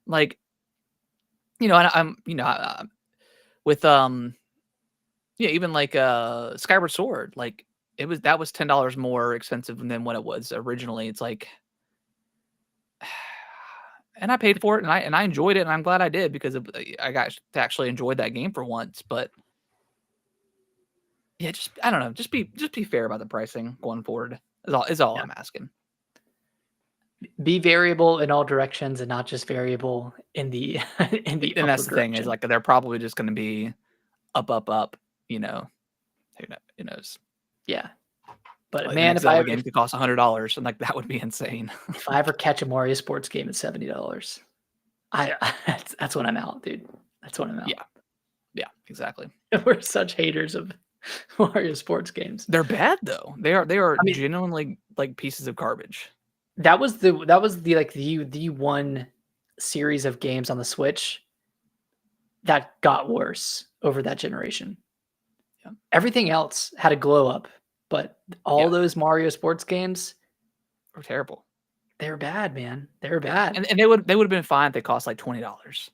Like, and with yeah, even like Skyward Sword, like that was $10 more expensive than what it was originally. It's like, and I paid for it, and I enjoyed it, and I'm glad I did because I got to actually enjoy that game for once. But yeah, just I don't know, just be fair about the pricing going forward. Is all Yeah. I'm asking. Be variable in all directions and not just variable in the in the And upper that's the thing is direction. like they're probably just going to be up, up, up. Who knows? Yeah. But Like the man, next Zelda game could cost $100, and like that would be insane. if I ever catch a Mario sports game at $70, that's when I'm out, dude. That's when I'm out. Yeah, exactly. We're such haters of Mario sports games. They're bad though. They are I mean, genuinely like pieces of garbage. that was the like the one series of games on the Switch that got worse over that generation. Yeah. Everything else had a glow up, but all Yeah. those Mario sports games, They're terrible. they're bad, man. They're Yeah. bad. And they would have been fine if they cost like $20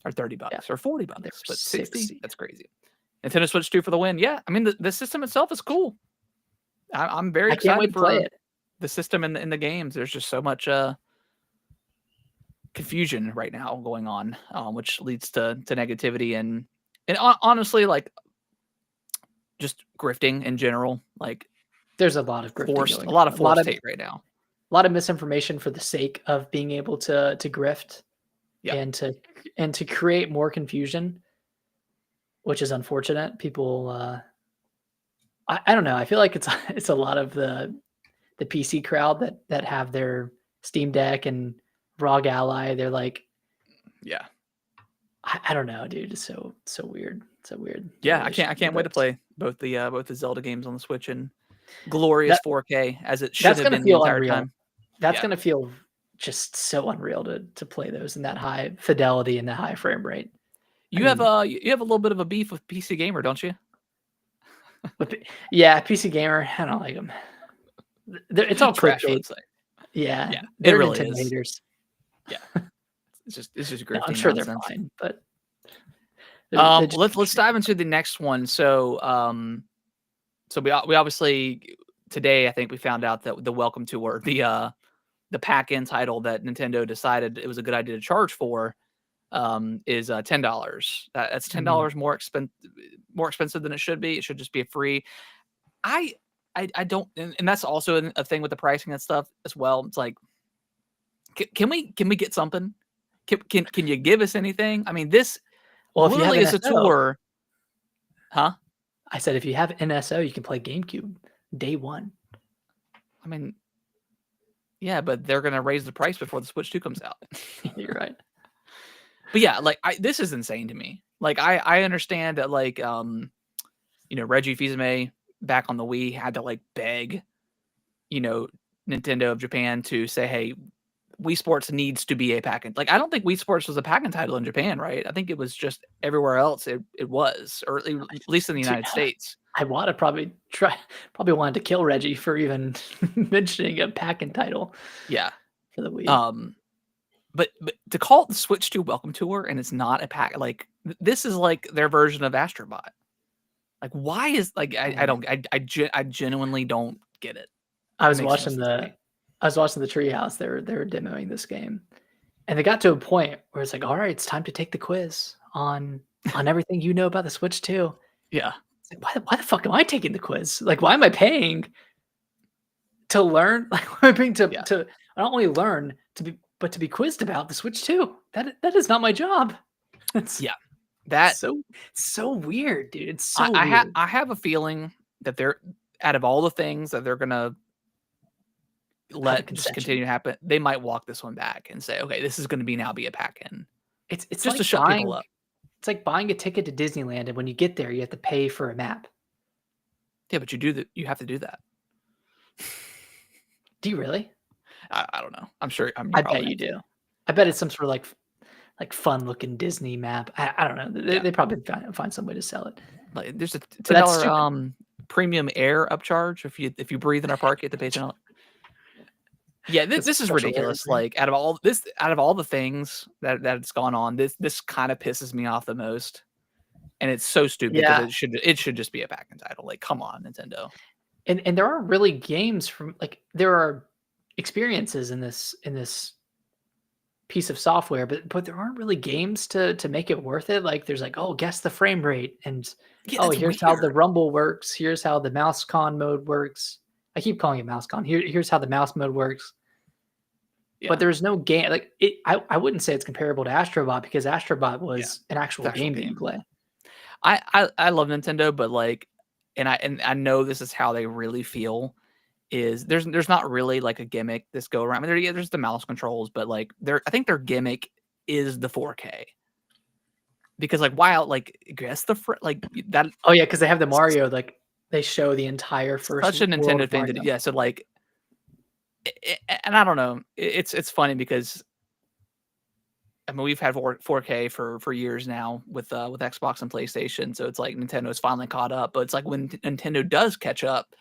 or $30 Yeah. or $40, They're but 60, 60. that's crazy. Nintendo Switch 2 for the win. Yeah, I mean the system itself is cool. I'm very I can't wait excited to play for it. the system in the games. There's just so much confusion right now going on, which leads to negativity and honestly, like just grifting in general, like There's a lot of grifting forced going a lot of on. forced hate right now. A lot of misinformation for the sake of being able to grift Yeah, and to create more confusion, which is unfortunate. People, I don't know. I feel like it's it's a lot of the PC crowd that have their Steam Deck and ROG Ally. They're like, yeah, I don't know, dude. It's so weird. So weird. yeah. I can't wait to play both the Zelda games on the Switch in glorious 4K as it should That's have gonna been the feel entire unreal. time. That's Yeah, gonna feel just so unreal to play those in that high fidelity and that high frame rate. I you have mean, you have a little bit of a beef with PC Gamer, don't you? yeah, PC Gamer, I don't like them. It's all Trash clickbait. website. Yeah, Yeah, it they're really Nintendo is. haters. Yeah, it's just No, I'm grifting sure they're nonsense. fine, but they're just Let's dive into the next one. So so we obviously today I think we found out that the welcome tour, the pack-in title that Nintendo decided it was a good idea to charge for, is $10. That's $10 more expensive than it should be. It should just be a free. I don't, and that's also a thing with the pricing and stuff as well. It's like, can we get something? Can you give us anything? I mean, this well, if you have literally is a NSO, tour, huh? I said if you have NSO, you can play GameCube day one. I mean, Yeah, but they're gonna raise the price before the Switch 2 comes out. You're right. But yeah, like this is insane to me. Like I understand that like Reggie Fils-Aimé back on the Wii had to like beg, Nintendo of Japan to say, hey, Wii Sports needs to be a pack-in. Like I don't think Wii Sports was a pack-in title in Japan, right? I think it was just everywhere else it was, or at least in the Dude, United States. Iwata probably wanted to kill Reggie for even mentioning a pack-in title Yeah. for the Wii. But to call it the Switch 2 Welcome Tour and it's not a pack, like this is like their version of Astrobot. Like why is like I genuinely don't get it. I It was makes no watching sense to me. the Treehouse. They were demoing this game, and they got to a point where it's like, all right, it's time to take the quiz on everything you know about the Switch 2. Yeah. It's like, why the fuck am I taking the quiz? Like, why am I paying to learn? Like, why am I paying Yeah. to not only learn but to be quizzed about the Switch 2? That is not my job. It's Yeah. That so weird, dude. It's so weird. I have a feeling that they're out of all the things that they're gonna let just continue to happen, they might walk this one back and say, okay, this is gonna be a pack-in. It's Just like to shut people up. It's like buying a ticket to Disneyland, and when you get there, you have to pay for a map. Yeah, but you have to do that. Do you really? I don't know. I'm sure. I bet you do. I bet it's some sort of like fun looking Disney map. I don't know. They probably find some way to sell it. Like, there's a $10 premium air upcharge if you breathe in our park, you have to pay $10. Yeah, this is ridiculous. Like out of all the things that it's gone on, this kind of pisses me off the most, and it's so stupid because it should just be a pack-in title. Like, come on, Nintendo. And there aren't really games from like there are experiences in this piece of software, but there aren't really games to make it worth it. Like there's like, oh, guess the frame rate, and here's how the rumble works. Here's how the mouse con mode works. I keep calling it mouse con. Here's how the mouse mode works. Yeah. But there's no game like it. I wouldn't say it's comparable to Astrobot because Astrobot was an actual game that you play. I love Nintendo, but like, and I know this is how they really feel. Is there's not really like a gimmick this go around. I mean, there's the mouse controls, but like I think their gimmick is the 4K. Because like guess like that. Oh yeah, because they have the Mario, like they show the entire first. Such a Nintendo thing to do. Yeah, so like, and I don't know. It's funny because I mean we've had 4K for years now with Xbox and PlayStation, so it's like Nintendo's finally caught up. But it's like when Nintendo does catch up,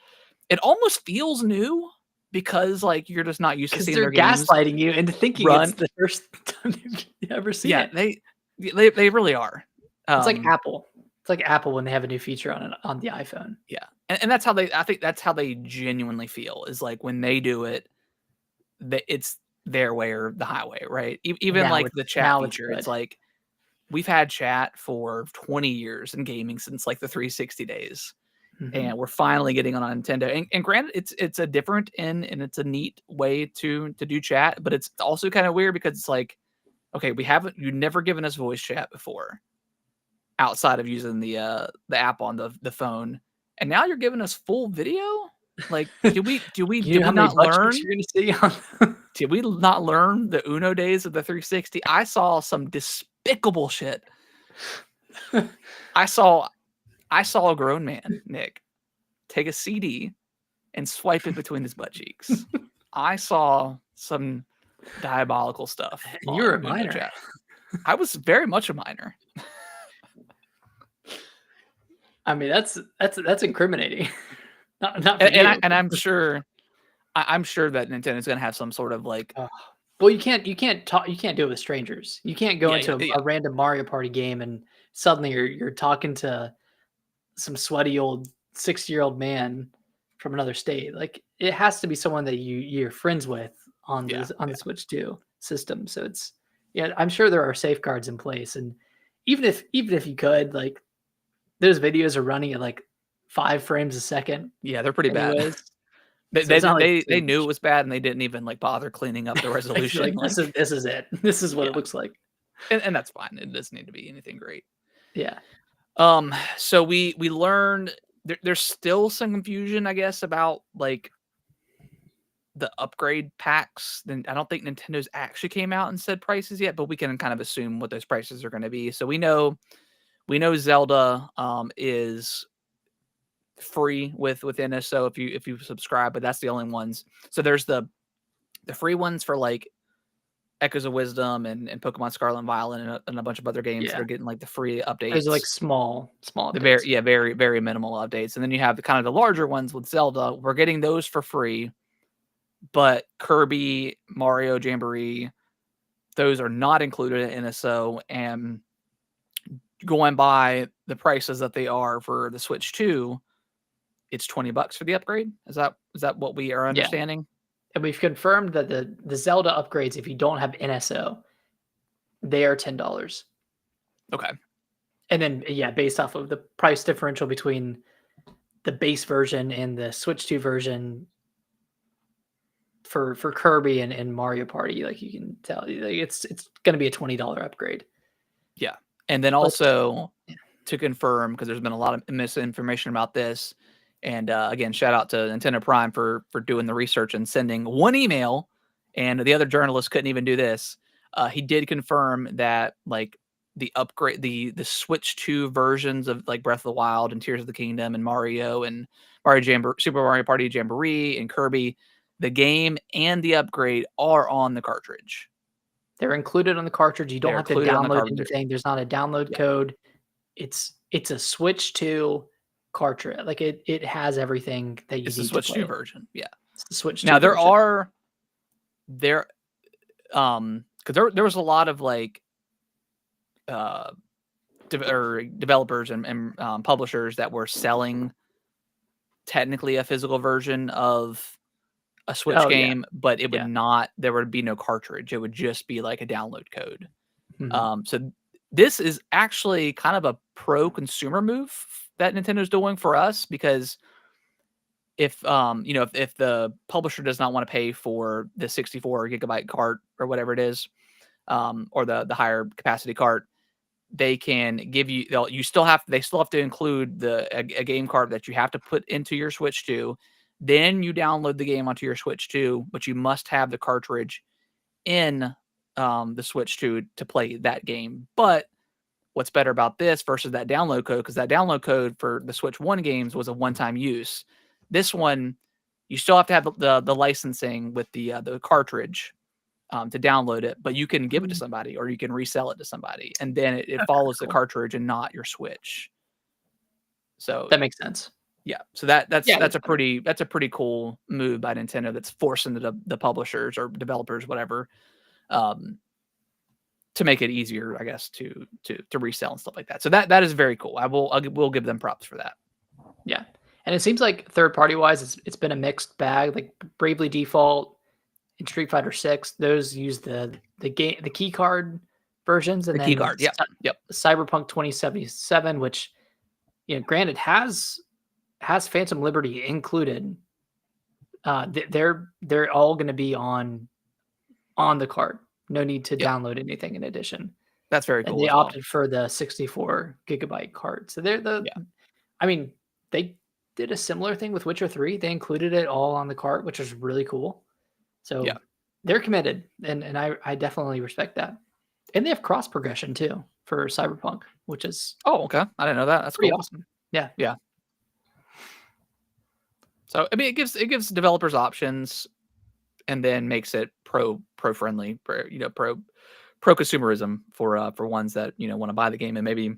it almost feels new because like you're just not used to seeing their games. They're gaslighting you into thinking it's the first time you've ever seen it. Yeah, they really are. It's like Apple. It's like Apple when they have a new feature on the iPhone. Yeah, and that's how I think that's how they genuinely feel is like when they do it, it's their way or the highway, right? Even like the chat feature, it's like we've had chat for 20 years in gaming since like the 360 days. And we're finally getting on Nintendo. And granted, it's a different and it's a neat way to do chat, but it's also kind of weird because it's like, okay, you've never given us voice chat before, outside of using the app on the phone, and now you're giving us full video. Like, did we not learn? Did we not learn the Uno days of the 360? I saw some despicable shit. I saw a grown man, Nick, take a CD and swipe it between his butt cheeks. I saw some diabolical stuff. You were a minor. I was very much a minor. I mean, that's incriminating. And I'm sure that Nintendo's going to have some sort of like. Well, you can't do it with strangers. You can't go into a random Mario Party game and suddenly you're talking to some sweaty old 60-year-old man from another state. Like it has to be someone that you're friends with on the Switch 2 system. So it's I'm sure there are safeguards in place, and even if you could, like those videos are running at like 5 frames a second. Yeah, they're pretty bad. They knew it was bad and they didn't even like bother cleaning up the resolution. Like, this is it. This is what it looks like. And that's fine. It doesn't need to be anything great. Yeah. So we learned there's still some confusion, I guess, about like the upgrade packs, then I don't think Nintendo's actually came out and said prices yet, but we can kind of assume what those prices are going to be. So we know Zelda is free with NSO if you subscribe, but that's the only ones. So there's the free ones for like Echoes of Wisdom and Pokemon Scarlet and Violet and a bunch of other games that Yeah. are getting like the free Those are like updates. small The updates. very minimal updates. And then you have the kind of the larger ones with Zelda. We're getting those for free, but Kirby, Mario Jamboree, those are not included in NSO. And going by the prices that they are for the Switch 2, it's $20 for the upgrade. Is that what we are Yeah. understanding? And we've confirmed that the Zelda upgrades, if you don't have NSO, they are $10. Okay. And then, yeah, based off of the price differential between the base version and the Switch 2 version for Kirby and Mario Party, like you can tell, like it's going to be a $20 upgrade. Yeah. And then But also to confirm, because there's been a lot of misinformation about this. And again, shout out to Nintendo Prime for doing the research and sending one email, and the other journalist couldn't even do this. He did confirm that like the upgrade, the Switch 2 versions of like Breath of the Wild and Tears of the Kingdom and Mario Super Mario Party Jamboree and Kirby, the game and the upgrade are on the cartridge. they're included on the cartridge. You don't They're have to included on the download cartridge. anything. There's not a download Yeah. code. It's a Switch 2 cartridge. Like it has everything that you It's the need to Switch 2 play. version. Yeah. It's the Switch 2 Now there version. are because there was a lot of like developers and publishers that were selling technically a physical version of a Switch Oh, yeah. game, but it would Yeah. not, there would be no cartridge. It would just be like a download code. Mhm. So this is actually kind of a pro consumer move that Nintendo's doing for us, because if if the publisher does not want to pay for the 64 gigabyte cart or whatever it is, or the higher capacity cart, they can give you, they still have to include a game card that you have to put into your Switch 2. Then you download the game onto your Switch 2, but you must have the cartridge in the Switch 2 to play that game. But what's better about this versus that download code, because that download code for the Switch 1 games was a one-time use. This one, you still have to have the licensing with the cartridge to download it, but you can give it to somebody or you can resell it to somebody, and then it follows the Cool. cartridge and not your Switch. So That makes sense. yeah, so that's Yeah, that's a pretty cool move by Nintendo that's forcing the publishers or developers, whatever, um, to make it easier, I guess, to resell and stuff like that. So that is very cool. I will give them props for that. Yeah. And it seems like third party wise, it's been a mixed bag. Like Bravely Default and Street Fighter 6, those use the key card versions, and The key then card, yep, yep, Cyberpunk 2077, which granted has Phantom Liberty included. They're all going to be on the card. No need to yep. download anything in addition. That's very And cool they as well. opted for the 64 gigabyte card. So they're Yeah. I mean, they did a similar thing with Witcher 3. They included it all on the cart, which was really cool. So Yeah. they're committed, and I definitely respect that. And they have cross progression too for Cyberpunk, which is Oh, okay. I didn't know that. That's pretty cool. awesome. Yeah. Yeah. So I mean, it gives developers options, and then makes it pro friendly, pro consumerism for ones that want to buy the game and maybe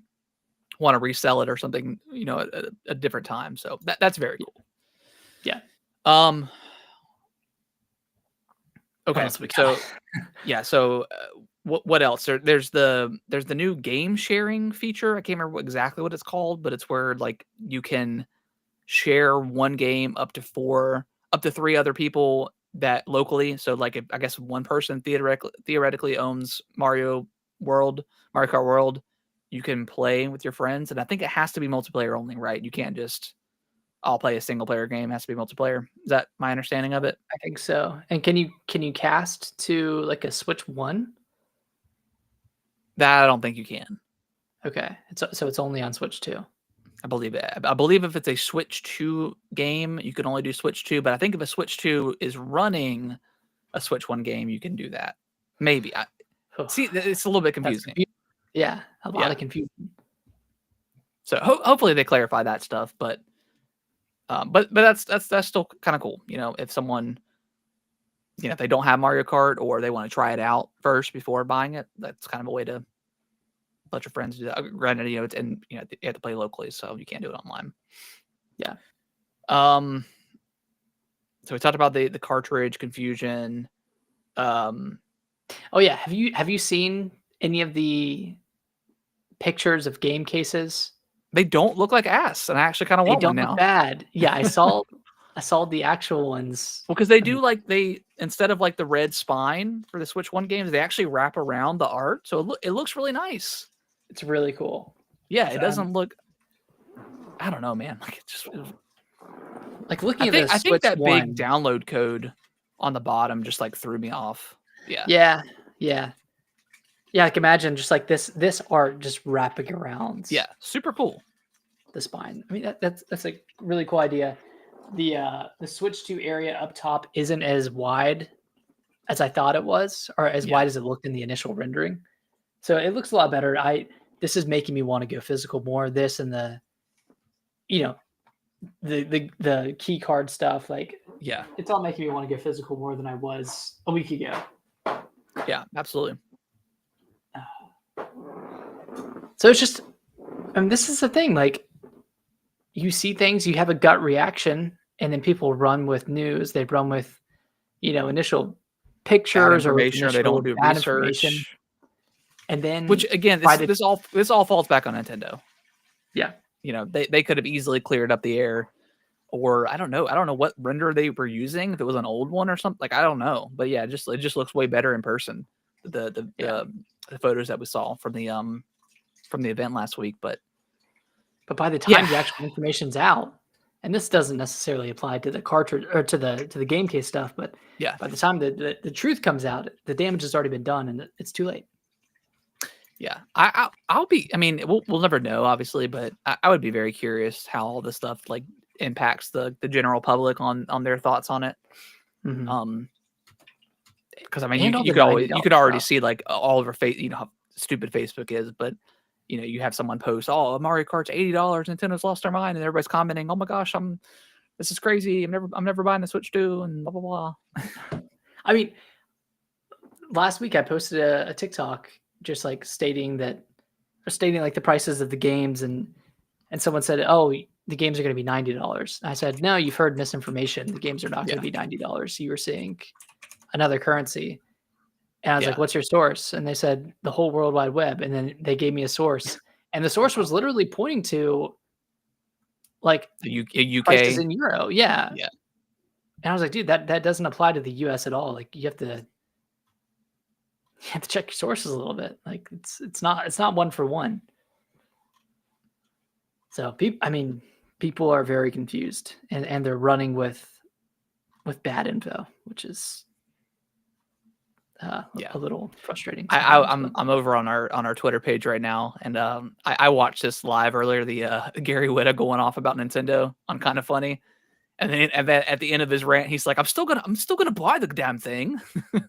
want to resell it or something at a different time. So that's very cool. Yeah. Um. What Okay. else we got? So yeah. So what else? There's the new game sharing feature. I can't remember exactly what it's called, but it's where like you can share one game up to 3 other people that locally. So like if, I guess one person theoretically owns Mario Kart World, you can play with your friends, and I think it has to be multiplayer only, right? You can't just all play a single player game. It has to be multiplayer. Is that my understanding of it? I think so. And can you cast to like a Switch 1? That I don't think you can. Okay. So it's only on Switch 2. I believe it. I believe if it's a Switch 2 game, you can only do Switch 2. But I think if a Switch 2 is running a Switch 1 game, you can do that. Maybe. See, it's a little bit That's confusing. yeah, a lot of confusion. So hopefully they clarify that stuff. But that's still kind of cool. If someone, if they don't have Mario Kart or they want to try it out first before buying it, that's kind of a way to let your friends do that. Granted, it's you have to play locally, so you can't do it online. Yeah. So we talked about the cartridge confusion. Oh yeah, have you seen any of the pictures of game cases? They don't look like ass, and I actually kind of They want one don't now. look bad. Yeah, I saw the actual ones. Well, because they do instead of like the red spine for the Switch 1 games, they actually wrap around the art, so it looks really nice. It's really cool. Yeah, it doesn't look. I don't know, man. Like like looking at the Switch I think that 1, big download code on the bottom just like threw me off. Yeah. Yeah. Like imagine just like this art just wrapping around. Yeah, super cool. The spine. I mean that's a really cool idea. The Switch 2 area up top isn't as wide as I thought it was, or as wide as it looked in the initial rendering. So it looks a lot better. This is making me want to go physical more. This and the key card stuff, it's all making me want to go physical more than I was a week ago. Yeah, absolutely. So it's just, this is the thing, like you see things, you have a gut reaction, and then people run with news. They run with, initial pictures or they don't do research. And then, which again, this all falls back on Nintendo. Yeah. They could have easily cleared up the air, or I don't know what render they were using. If it was an old one or something, I don't know. But yeah, it just looks way better in person. The photos that we saw from the event last week, but by the time the actual information's out, and this doesn't necessarily apply to the cartridge or to the game case stuff, but by the time the truth comes out, the damage has already been done and it's too late. Yeah, I'll be. I mean, we'll never know, obviously, but I would be very curious how all this stuff impacts the general public on their thoughts on it. Mm-hmm. Because I mean, you could already see all over how stupid Facebook is, but you have someone post, "Oh, Mario Kart's $80, Nintendo's lost their mind," and everybody's commenting, "Oh my gosh, this is crazy. I'm never buying the Switch 2," and blah blah blah. I mean, last week I posted a TikTok just stating the prices of the games, and someone said, "Oh, the games are going to be $90." I said, "No, you've heard misinformation. The games are not going to be $90. You were seeing another currency." And I was like, "What's your source?" And they said, "The whole World Wide Web." And then they gave me a source, and the source was literally pointing to the UK prices in euro. Yeah. Yeah. And I was like, dude, that doesn't apply to the US at all. You have to check your sources a little bit. It's not one for one. So people are very confused, and they're running with bad info, which is a little frustrating. I'm over on our Twitter page right now, and I watched this live earlier. The Gary Whitta going off about Nintendo on Kind of Funny, and then at the end of his rant, he's like, "I'm still gonna buy the damn thing."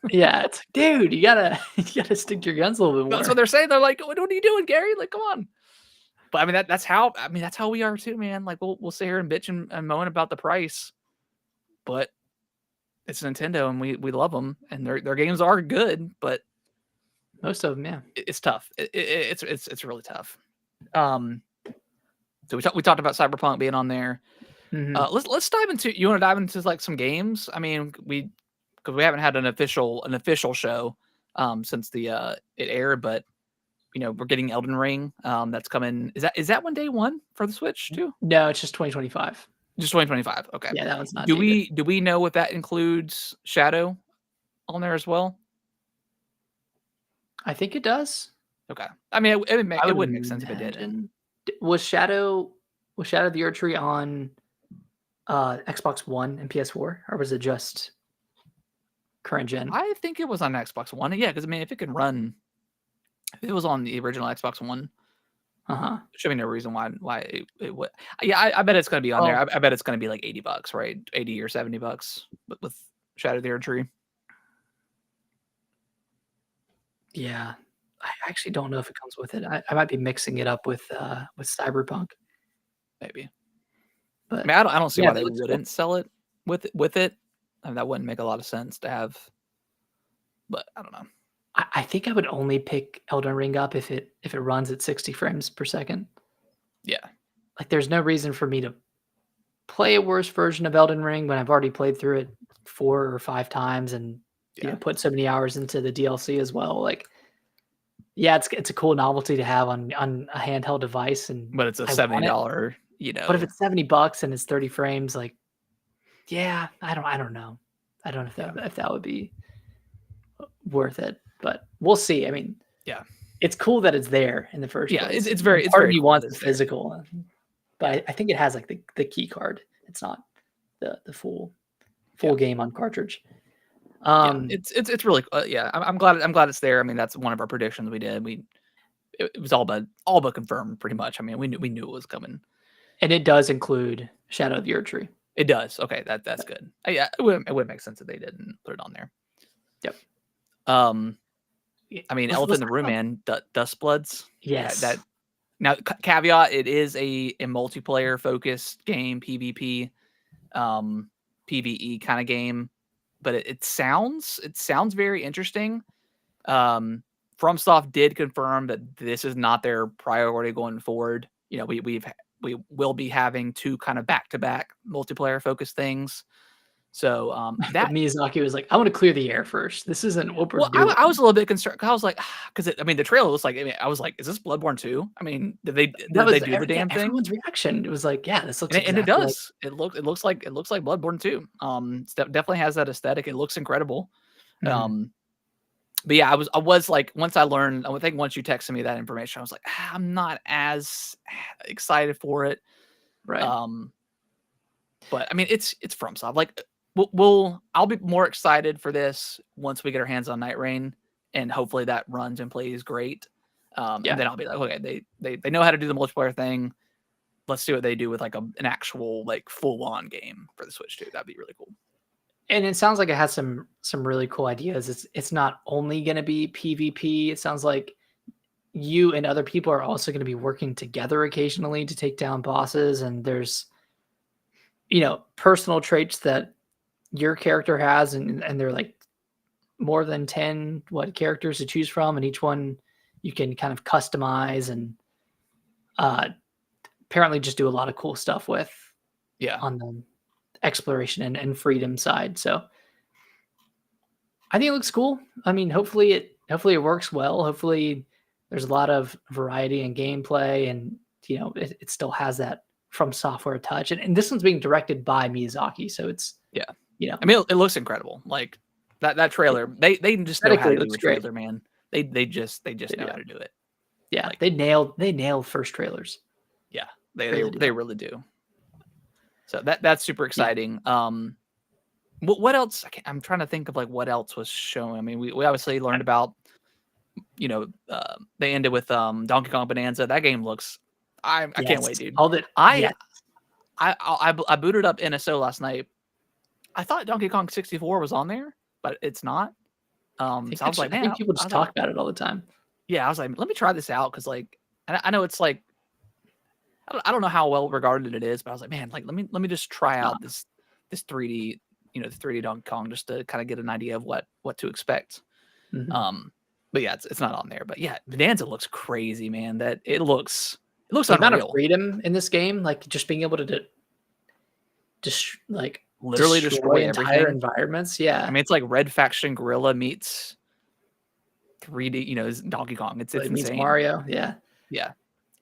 Yeah, it's dude, you gotta stick to your guns a little bit more. That's what they're saying. They're like, "What are you doing, Gary? Come on." But I mean that's how we are too, man. We'll sit here and bitch and moan about the price, but it's Nintendo, and we love them, and their games are good, but most of them, it's tough. It's really tough. So we talked about Cyberpunk being on there. Mm-hmm. Let's dive into. You want to dive into some games? I mean, because we haven't had an official show since it aired, but we're getting Elden Ring. That's coming. Is that one day one for the Switch too? No, it's just 2025. Just 2025. Okay. Yeah, that one's not. Do we know if that includes Shadow on there as well? I think it does. Okay. I mean, it wouldn't make sense if it didn't. Was Shadow the Earth Tree on Xbox One and PS4, or was it just current gen? I think it was on Xbox One. Yeah, because I mean, if it was on the original Xbox One, Should be no reason why it would. Yeah, I bet it's gonna be on there. Well, I bet it's gonna be like $80, right? 80 or $70, but with Shadow of the Erdtree. yeah. I actually don't know if it comes with it. I might be mixing it up with Cyberpunk, Maybe. I but mean, I don't see yeah, why that they looks cool. wouldn't sell it with it. I mean, that wouldn't make a lot of sense to have, but I don't know. I think I would only pick Elden Ring up if it runs at 60 frames per second. Yeah. Like, there's no reason for me to play a worse version of Elden Ring when I've already played through it 4 or 5 times and, Yeah. put so many hours into the DLC as well. Like, yeah, it's a cool novelty to have on a handheld device, and But it's a I want it. $70, But if it's $70 and it's 30 frames, like, yeah, I don't know. I don't know yeah. if that would be worth it, but we'll see. I mean, Yeah. it's cool that it's there in the first Yeah, place. it's And very part of me cool that wants the it's there. physical, but Yeah. I think it has like the key card. It's not the full Yeah. game on cartridge. Yeah, it's really yeah. I'm glad it's there. I mean, that's one of our predictions we did. It was all but confirmed pretty much. I mean, we knew it was coming. And it does include Shadow of the Erdtree. It does. Okay, that's good. Yeah, it would make sense if they didn't put it on there. Yep. I mean, Let's Elephant in the talk Room, about man. Dust Bloods. yes. That now caveat: it is a multiplayer focused game, PvP, PvE kind of game, but it sounds very interesting. FromSoft did confirm that this is not their priority going forward. You know, we will be having 2 kind of back-to-back multiplayer focused things. So But that Miyazaki was like, "I want to clear the air first. This isn't what we're well, doing." I was a little bit concerned. 'Cause I was like, because I mean, the trailer looks like. I mean, I was like, is this Bloodborne 2? I mean, That did they was do the damn thing? everyone's reaction. It was like, "Yeah, this looks And it exactly like." does. It looks like Bloodborne 2. Definitely has that aesthetic. It looks incredible. Mhm. Um, But yeah, I was like, once I learned, I think once you texted me that information, I was like, I'm not as excited for it. Right. Um, but I mean, it's FromSoft. Like, I'll be more excited for this once we get our hands on Night Rain, and hopefully that runs and plays great. And Yeah. then I'll be like, okay, they know how to do the multiplayer thing. Let's see what they do with like an actual like full on game for the Switch too. That'd be really cool. And it sounds like it has some really cool ideas. It's not only going to be PvP. It sounds like you and other people are also going to be working together occasionally to take down bosses, and there's personal traits that your character has, and they're like more than 10 characters to choose from, and each one you can kind of customize and apparently just do a lot of cool stuff with Yeah. on the exploration and freedom side. So I think it looks cool. I mean, hopefully it works well. Hopefully there's a lot of variety in gameplay, and it still has that from software touch. And this one's being directed by Miyazaki, so it's Yeah. I mean, it looks incredible. Like that trailer, they just know how to aesthetically do a great. trailer, man. They just know how to do it. Yeah, Like, they nailed first trailers. yeah, they really do. So that's super Yeah. exciting. What else? I'm trying to think of like what else was shown. I mean, we obviously learned about, they ended with Donkey Kong Bonanza. That game looks, I can't wait, dude. All that. I Yes. I booted up NSO last night. I thought Donkey Kong 64 was on there, but it's not. So I was like, I man, think people just talk about it all the time. yeah, I was like, let me try this out because like, I know it's like, I don't know how well regarded it is, but I was like, man, like let me just try out this 3D, the 3D Donkey Kong just to kind of get an idea of what to expect. Mhm. But yeah, it's not on there. But yeah, Bonanza looks crazy, man. That it looks The amount of unreal. freedom in this game, like just being able to just like Literally destroy entire everything. environments. Yeah. I mean, it's like Red Faction Gorilla meets 3D, it's Donkey Kong. It's it means insane. Mario. Yeah. Yeah.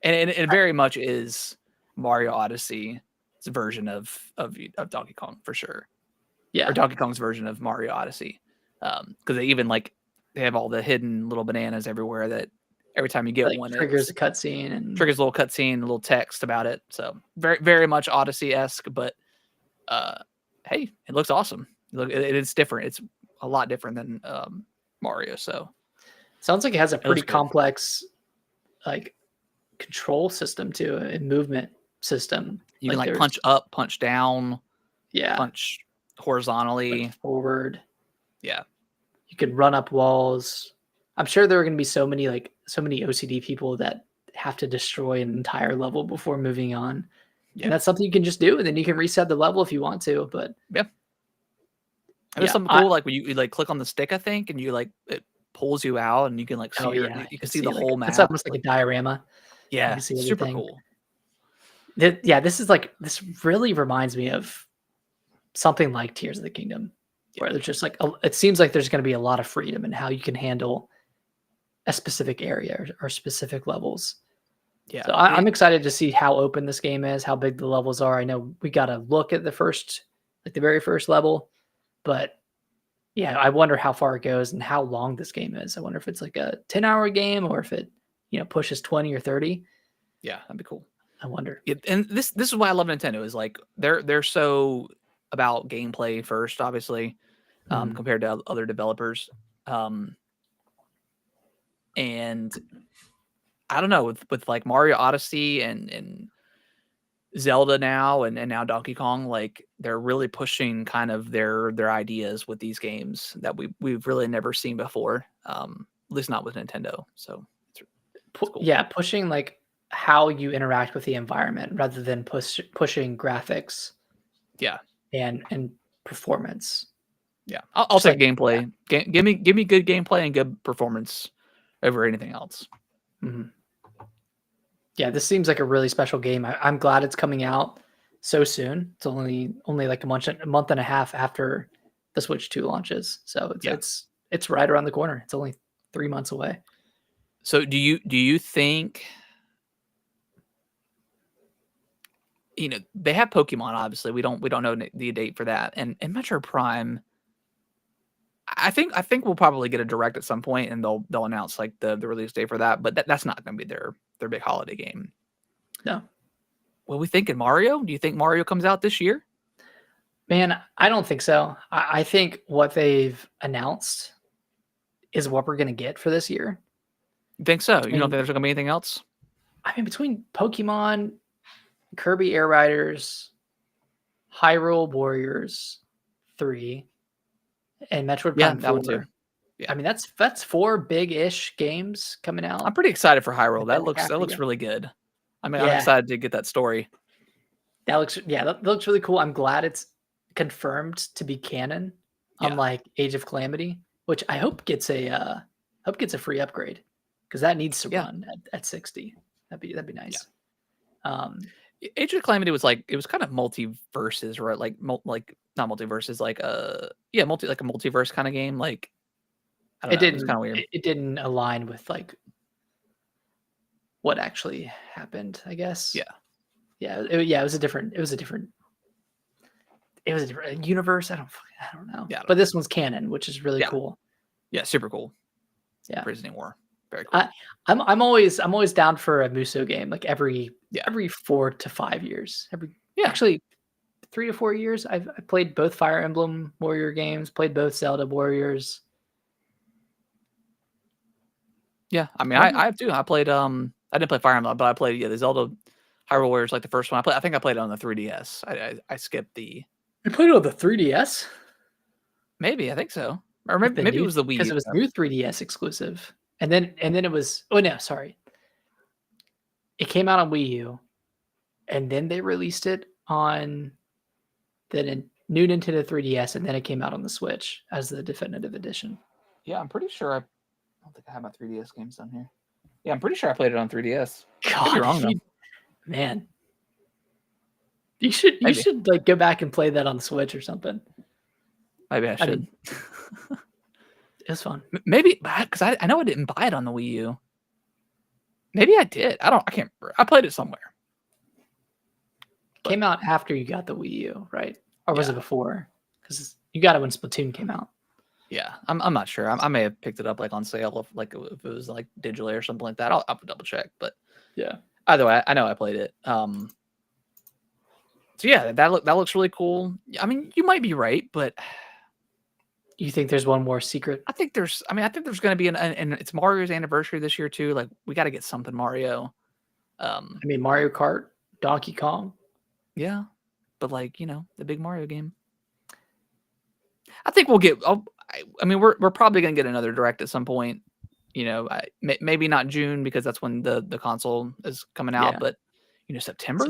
And it very much is Mario Odyssey's version of Donkey Kong for sure. Yeah. Or Donkey Kong's version of Mario Odyssey. Because they even they have all the hidden little bananas everywhere that every time you get one, triggers a cutscene and triggers a little cutscene, a little text about it. So very, very much Odyssey-esque, but hey, it looks awesome. It's different. It's a lot different than Mario. So sounds like it has a pretty looks good. complex like control system too, and movement system. You can Like like there's punch up, punch down, yeah, punch horizontally. forward. Yeah. You could run up walls. I'm sure there are going to be so many OCD people that have to destroy an entire level before moving on. Yeah. And that's something you can just do, and then you can reset the level if you want to. But Yeah. And there's yeah, something cool, like when you like click on the stick, I think, and you like it pulls you out, and you can like see you you can can see the see whole it's map. almost like a diorama. You Yeah, can see super everything. cool. This really reminds me of something like Tears of the Kingdom, where there's just like it seems like there's going to be a lot of freedom in how you can handle a specific area or specific levels. Yeah, So I'm excited to see how open this game is, how big the levels are. I know we got to look at the very first level, but yeah, I wonder how far it goes and how long this game is. I wonder if it's like a 10-hour game or if it, pushes 20 or 30. yeah, that'd be cool. I wonder. Yeah, and this is why I love Nintendo is like they're so about gameplay first, obviously, compared to other developers. And I don't know with like Mario Odyssey and Zelda now and now Donkey Kong, like they're really pushing kind of their ideas with these games that we've really never seen before. At least not with Nintendo. So it's cool. Yeah, pushing like how you interact with the environment rather than pushing graphics Yeah. and performance. Yeah. I'll Just take like gameplay. Give me good gameplay and good performance over anything else. mhm. Yeah, this seems like a really special game. I'm glad it's coming out so soon. It's only like a month and a half after the Switch 2 launches. So Yeah. it's right around the corner. It's only 3 months away. So do you think they have Pokemon, obviously. We don't know the date for that. And Metro Prime, I think we'll probably get a direct at some point and they'll announce like the release date for that, but that's not gonna be their big holiday game. No. What we thinking, Mario? Do you think Mario comes out this year? Man, I don't think so. I think what they've announced is what we're gonna get for this year. You think so? You don't think Between there's gonna be anything else? between Pokemon, Kirby Air Riders, Hyrule Warriors 3, and Metroid Yeah, Prime that one 4. too. Yeah. I mean, that's 4 big-ish games coming I'm out pretty excited for Hyrule. within half That a looks year. really good. I mean, I'm Yeah, excited to get that story. that looks really cool. I'm glad it's confirmed to be canon, Yeah. unlike Age of Calamity, which I hope gets a free upgrade because that needs to Yeah. run at 60. That'd be nice. Age of Calamity was like it was kind of multiverses, right? Like like not multiverses, like yeah, like a multiverse kind of game. Like I don't know, it was kind of weird. It didn't align with like what actually happened, I guess. Yeah. It was a different universe. I don't know. Yeah, I don't But this one's canon, which is really Yeah. cool. Yeah, super cool. Yeah. Prisoning War. Very cool. I'm always down for a Muso game like every 4 to 5 years. Yeah. Actually 3 to 4 years. I played both Fire Emblem Warrior games, played both Zelda Warriors. Yeah, I mean, I have too. I played I didn't play Fire Emblem, but I played the Zelda Hyrule Warriors, like the first one. I think I played it on the 3DS. I skipped the. You played it on the 3DS? Maybe I think so, or maybe it was the Wii because U. it was new 3DS exclusive, and then it was. Oh no, sorry. It came out on Wii U, and then they released it on the new Nintendo 3DS, and then it came out on the Switch as the definitive edition. Yeah, I'm pretty sure. I don't think I have my 3DS games on here. Yeah, I'm pretty sure I played it on 3DS. God, wrong though. Man, you should like go back and play that on the Switch or something. Maybe I should. mean, it was fun. Maybe because I know I didn't buy it on the Wii U. Maybe I did. I can't remember. I played it somewhere. Came out after you got the Wii U, right? Or was it before? Because you got it when Splatoon came out. Yeah, I'm not sure. I may have picked it up like on sale if it was like digitally or something like that. I'll double check. But yeah, either way, I know I played it. So yeah, that looks really cool. I mean, you might be right, but you think there's one more secret? I think there's going to be and it's Mario's anniversary this year too. Like we got to get something Mario. I mean, Mario Kart, Donkey Kong. Yeah, but like the big Mario game. I think we'll get. I mean, we're probably gonna get another direct at some point. Maybe not June because that's when the console is coming out, Yeah. but September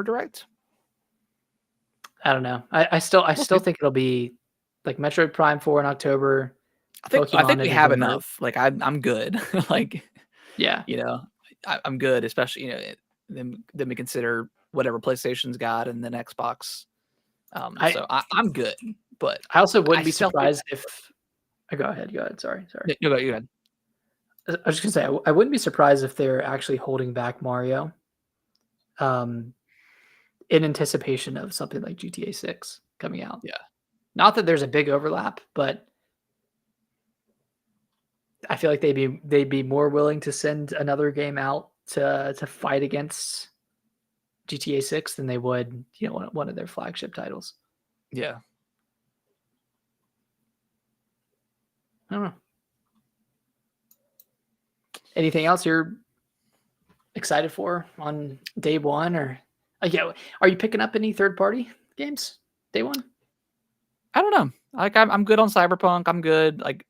direct. I don't know. I still think it'll be like Metroid Prime 4 in October, I Pokemon think in we have November. enough. Like I'm good. Like Yeah. I'm good. Especially then we consider whatever PlayStation's got and then Xbox. So I'm good. But I also I wouldn't be still think surprised if. Go ahead. Sorry. you go. You go. I was just gonna say I wouldn't be surprised if they're actually holding back Mario, in anticipation of something like GTA 6 coming out. Yeah. Not that there's a big overlap, but I feel like they'd be more willing to send another game out to fight against GTA 6 than they would one of their flagship titles. Yeah. I don't know. Anything else you're excited for on day one, or are you picking up any third party games day one? I don't know. Like I'm good on Cyberpunk. I'm good. Like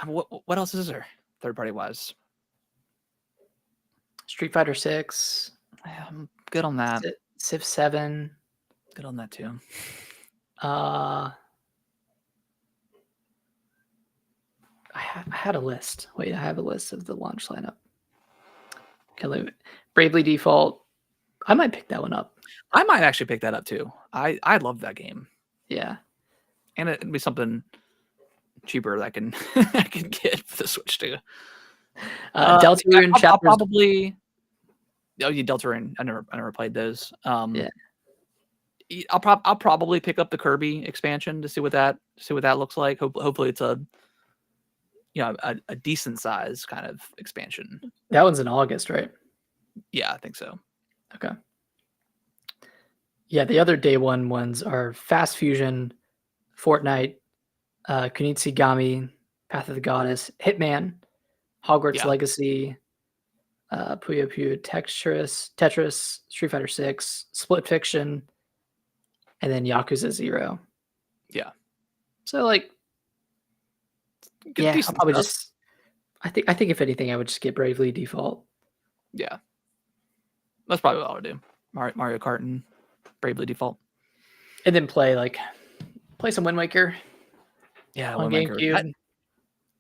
what else is there third party wise? Street Fighter 6. I'm good on that. Civ 7. Good on that too. I had a list. Wait, I have a list of the launch lineup. Okay, Bravely Default. I might pick that one up. I might actually pick that up too. I love that game. Yeah, and it'd be something cheaper that I can I can get for the Switch too. Deltarune I'll chapters. probably. Oh, yeah, Deltarune. I never played those. Yeah. I'll probably pick up the Kirby expansion to see what that looks like. Hopefully it's a a decent size kind of expansion. That one's in August, right? Yeah, I think so. Okay. Yeah, the other day one ones are Fast Fusion, Fortnite, Kunitsu-Gami, Path of the Goddess, Hitman, Hogwarts Legacy, Puyo Puyo Tetris, Street Fighter 6, Split Fiction, and then Yakuza 0. Yeah. So like, I'll probably just. I think if anything, I would just get Bravely Default. Yeah. That's probably what I would do. Mario Kart and Bravely Default. And then play some Wind Waker. Yeah, on GameCube.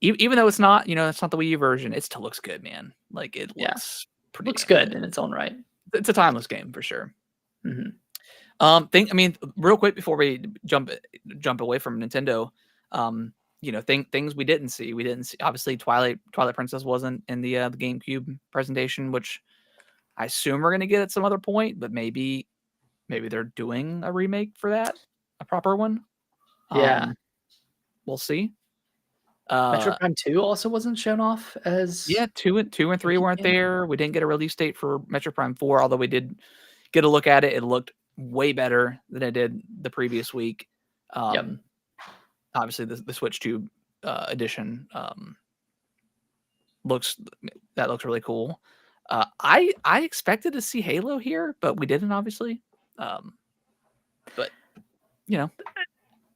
Even though it's not, it's not the Wii U version, it still looks good, man. Like it looks pretty. Looks good in its own right. It's a timeless game for sure. Mm-hmm. I mean, real quick before we jump away from Nintendo, things we didn't see. We didn't see, obviously Twilight Princess wasn't in the GameCube presentation, which I assume we're gonna get at some other point, but maybe they're doing a remake for that, a proper one. Yeah. We'll see. Metroid Prime 2 also wasn't shown off as. Yeah, 2 and 3 weren't there. We didn't get a release date for Metroid Prime 4, although we did get a look at it. It looked way better than it did the previous week. Obviously, the Switch 2 edition looks really cool. I expected to see Halo here, but we didn't, obviously. But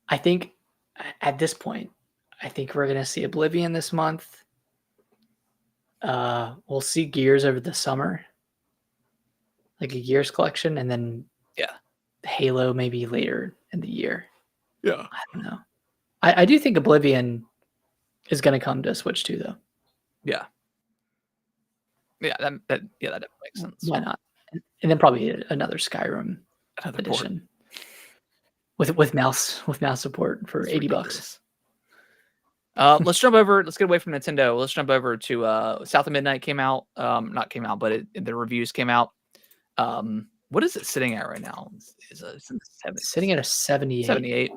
I think at this point, I think we're gonna see Oblivion this month. We'll see Gears over the summer, like a Gears collection, and then Halo maybe later in the year. Yeah, I don't know. I do think Oblivion is going to come to Switch 2 though. Yeah. That makes sense. Why not? And then probably another Skyrim edition with mouse support for $80. Ridiculous. Let's get away from Nintendo. Let's jump over to South of Midnight not came out, but the reviews came out. What is it sitting at right now? It's sitting at a 78.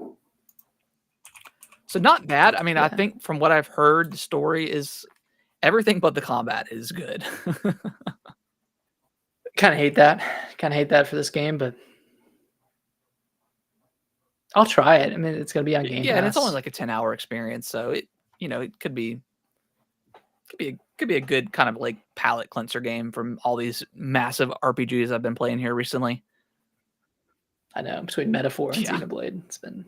So not bad. I mean, I think from what I've heard, the story is everything but the combat is good. Kind of hate that for this game, but I'll try it. I mean, it's going to be on Game Pass. And it's only like a 10-hour experience, so it could be could be a good kind of like palate cleanser game from all these massive RPGs I've been playing here recently. I know, between Metaphor and Yeah. Xenoblade, it's been,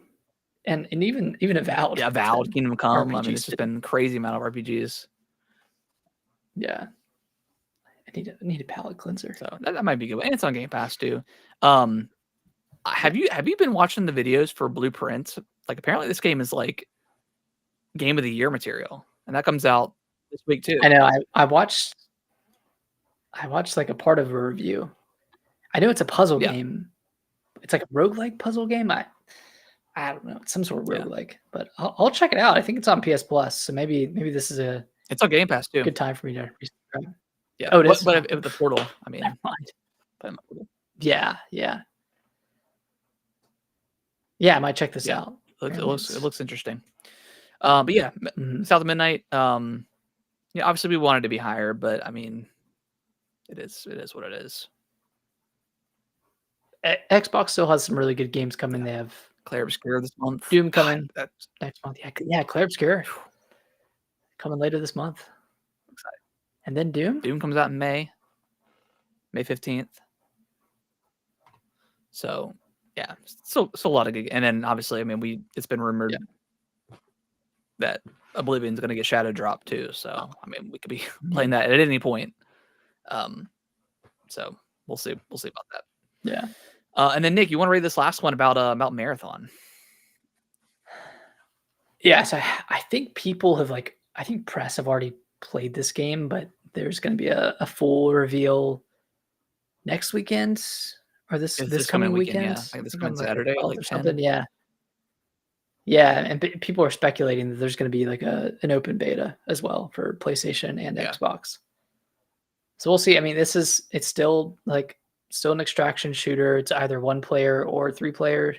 and even Avowed. Yeah, it's Avowed, been Kingdom Come. I mean, it's RPGs just too. been crazy amount of RPGs. Yeah. I need a palate cleanser. So that might be good. And it's on Game Pass too. Have you been watching the videos for Blueprint? Like apparently this game is like game of the year material, and that comes out this week too. I know, I watched like a part of a review. I know it's a puzzle Yeah. game. It's like a roguelike puzzle game. I don't know. It's some sort of Yeah. roguelike, but I'll check it out. I think it's on PS Plus, so maybe this is a It's on Game Pass too. good time for me to resubscribe. Yeah. Oh, it is? But if the portal, I mean, Never mind. play on the portal. Yeah, yeah. Yeah, I might check this Yeah. out. It looks interesting. Mm-hmm. But yeah, South of Midnight. Yeah, obviously we wanted to be higher, but I mean, it is what it is. Xbox still has some really good games coming. They have Claire Obscure this month. Doom coming God, next month. Yeah, Claire Obscure coming later this month. Excited. And then Doom. Doom comes out in May 15th. So yeah, so a lot of good. And then obviously, I mean, it's been rumored that Oblivion's going to get Shadow Drop too. So I mean, we could be playing that at any point. So we'll see about that. Yeah. And then Nick, you want to read this last one about Marathon? Yeah, so I think people have I think press have already played this game, but there's going to be a full reveal next weekend or this coming weekend. Yeah, like this coming Saturday, like or something. Yeah. Yeah, and people are speculating that there's going to be like an open beta as well for PlayStation and Xbox. So we'll see. I mean, it's still an extraction shooter. It's either 1 player or 3 player.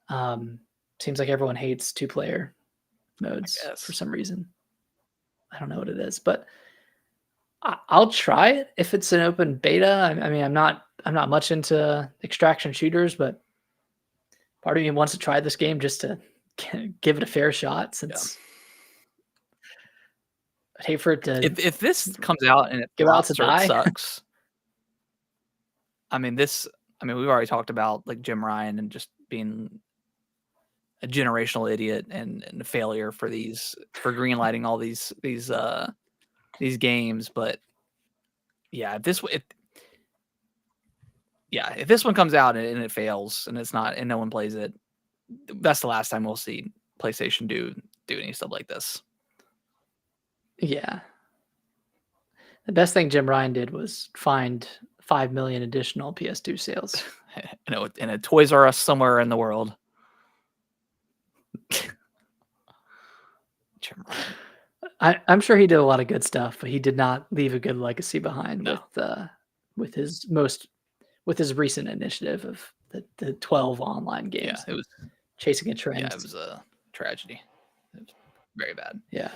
Seems like everyone hates 2-player modes for some reason. I don't know what it is, but I'll try it if it's an open beta. I mean, I'm not much into extraction shooters, but part of me wants to try this game just to give it a fair shot. Since I'd hate for it to. If this comes out and it sucks. I mean, we've already talked about like Jim Ryan and just being a generational idiot and a failure for greenlighting all these games. But yeah, if this one comes out and it fails and it's not, and no one plays it, that's the last time we'll see PlayStation do any stuff like this. Yeah. The best thing Jim Ryan did was find 5 million additional PS2 sales. In a Toys R Us somewhere in the world. Jim Ryan. I'm sure he did a lot of good stuff, but he did not leave a good legacy behind with his recent initiative of the 12 online games. Yeah, it was chasing a trend. Yeah, it was a tragedy. It was very bad. Yeah.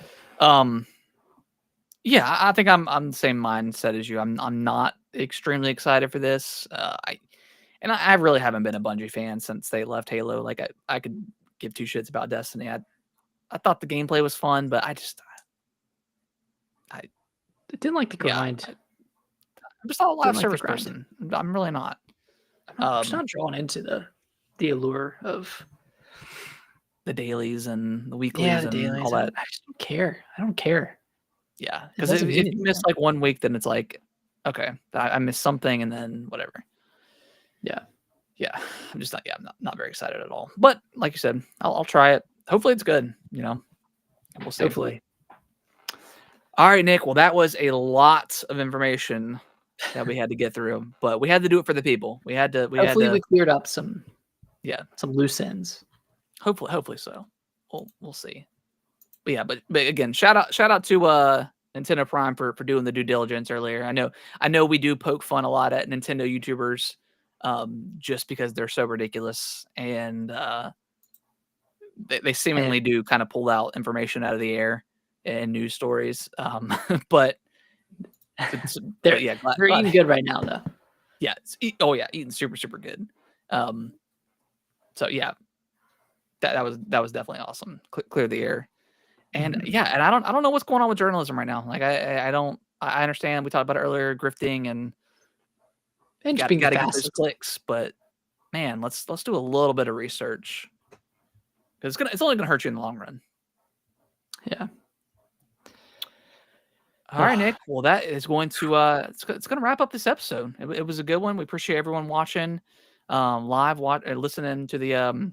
Yeah, I think I'm the same mindset as you. I'm not extremely excited for this. I really haven't been a Bungie fan since they left Halo. Like I could give 2 shits about Destiny. I thought the gameplay was fun, but I didn't like the grind. Yeah, I'm just not a live service person. I'm really not. I'm just not drawn into the allure of the dailies and the weeklies and all that. I just don't care. I don't care. Yeah, because if you miss like 1 week, then it's like, okay, I missed something, and then whatever. Yeah, I'm just not. Yeah, I'm not very excited at all. But like you said, I'll try it. Hopefully, it's good. We'll see. Hopefully. All right, Nick. Well, that was a lot of information that we had to get through, but we had to do it for the people. We hopefully we cleared up some loose ends. Hopefully so. We'll see. But yeah, but again, shout out to Nintendo Prime for doing the due diligence earlier. I know we do poke fun a lot at Nintendo YouTubers just because they're so ridiculous, and they seemingly do kind of pull out information out of the air in news stories. But they're eating good right now, though. Yeah. Eating super, super good. So yeah, that was definitely awesome. Clear the air. And yeah, and I don't know what's going on with journalism right now. Like I don't. I understand we talked about it earlier, grifting and just got being the to get those fastest. clicks. But man, let's do a little bit of research because it's only gonna hurt you in the long run. Yeah. All right, Nick. Well, that is going to it's going to wrap up this episode. It was a good one. We appreciate everyone watching live, listening to the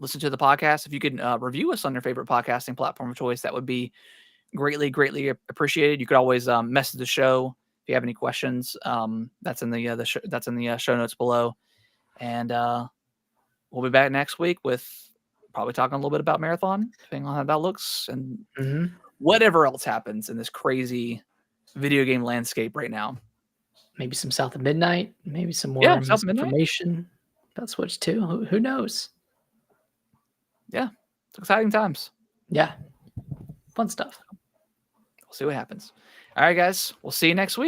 podcast. If you could review us on your favorite podcasting platform of choice, that would be greatly appreciated. You could always message the show if you have any questions. That's in the show notes below, and we'll be back next week with probably talking a little bit about marathon, depending on how that looks, and whatever else happens in this crazy video game landscape right now. Maybe some South of Midnight, maybe some more South of Midnight. misinformation about Switch 2. Who knows? Yeah, it's exciting times. Yeah, fun stuff. We'll see what happens. All right, guys. We'll see you next week.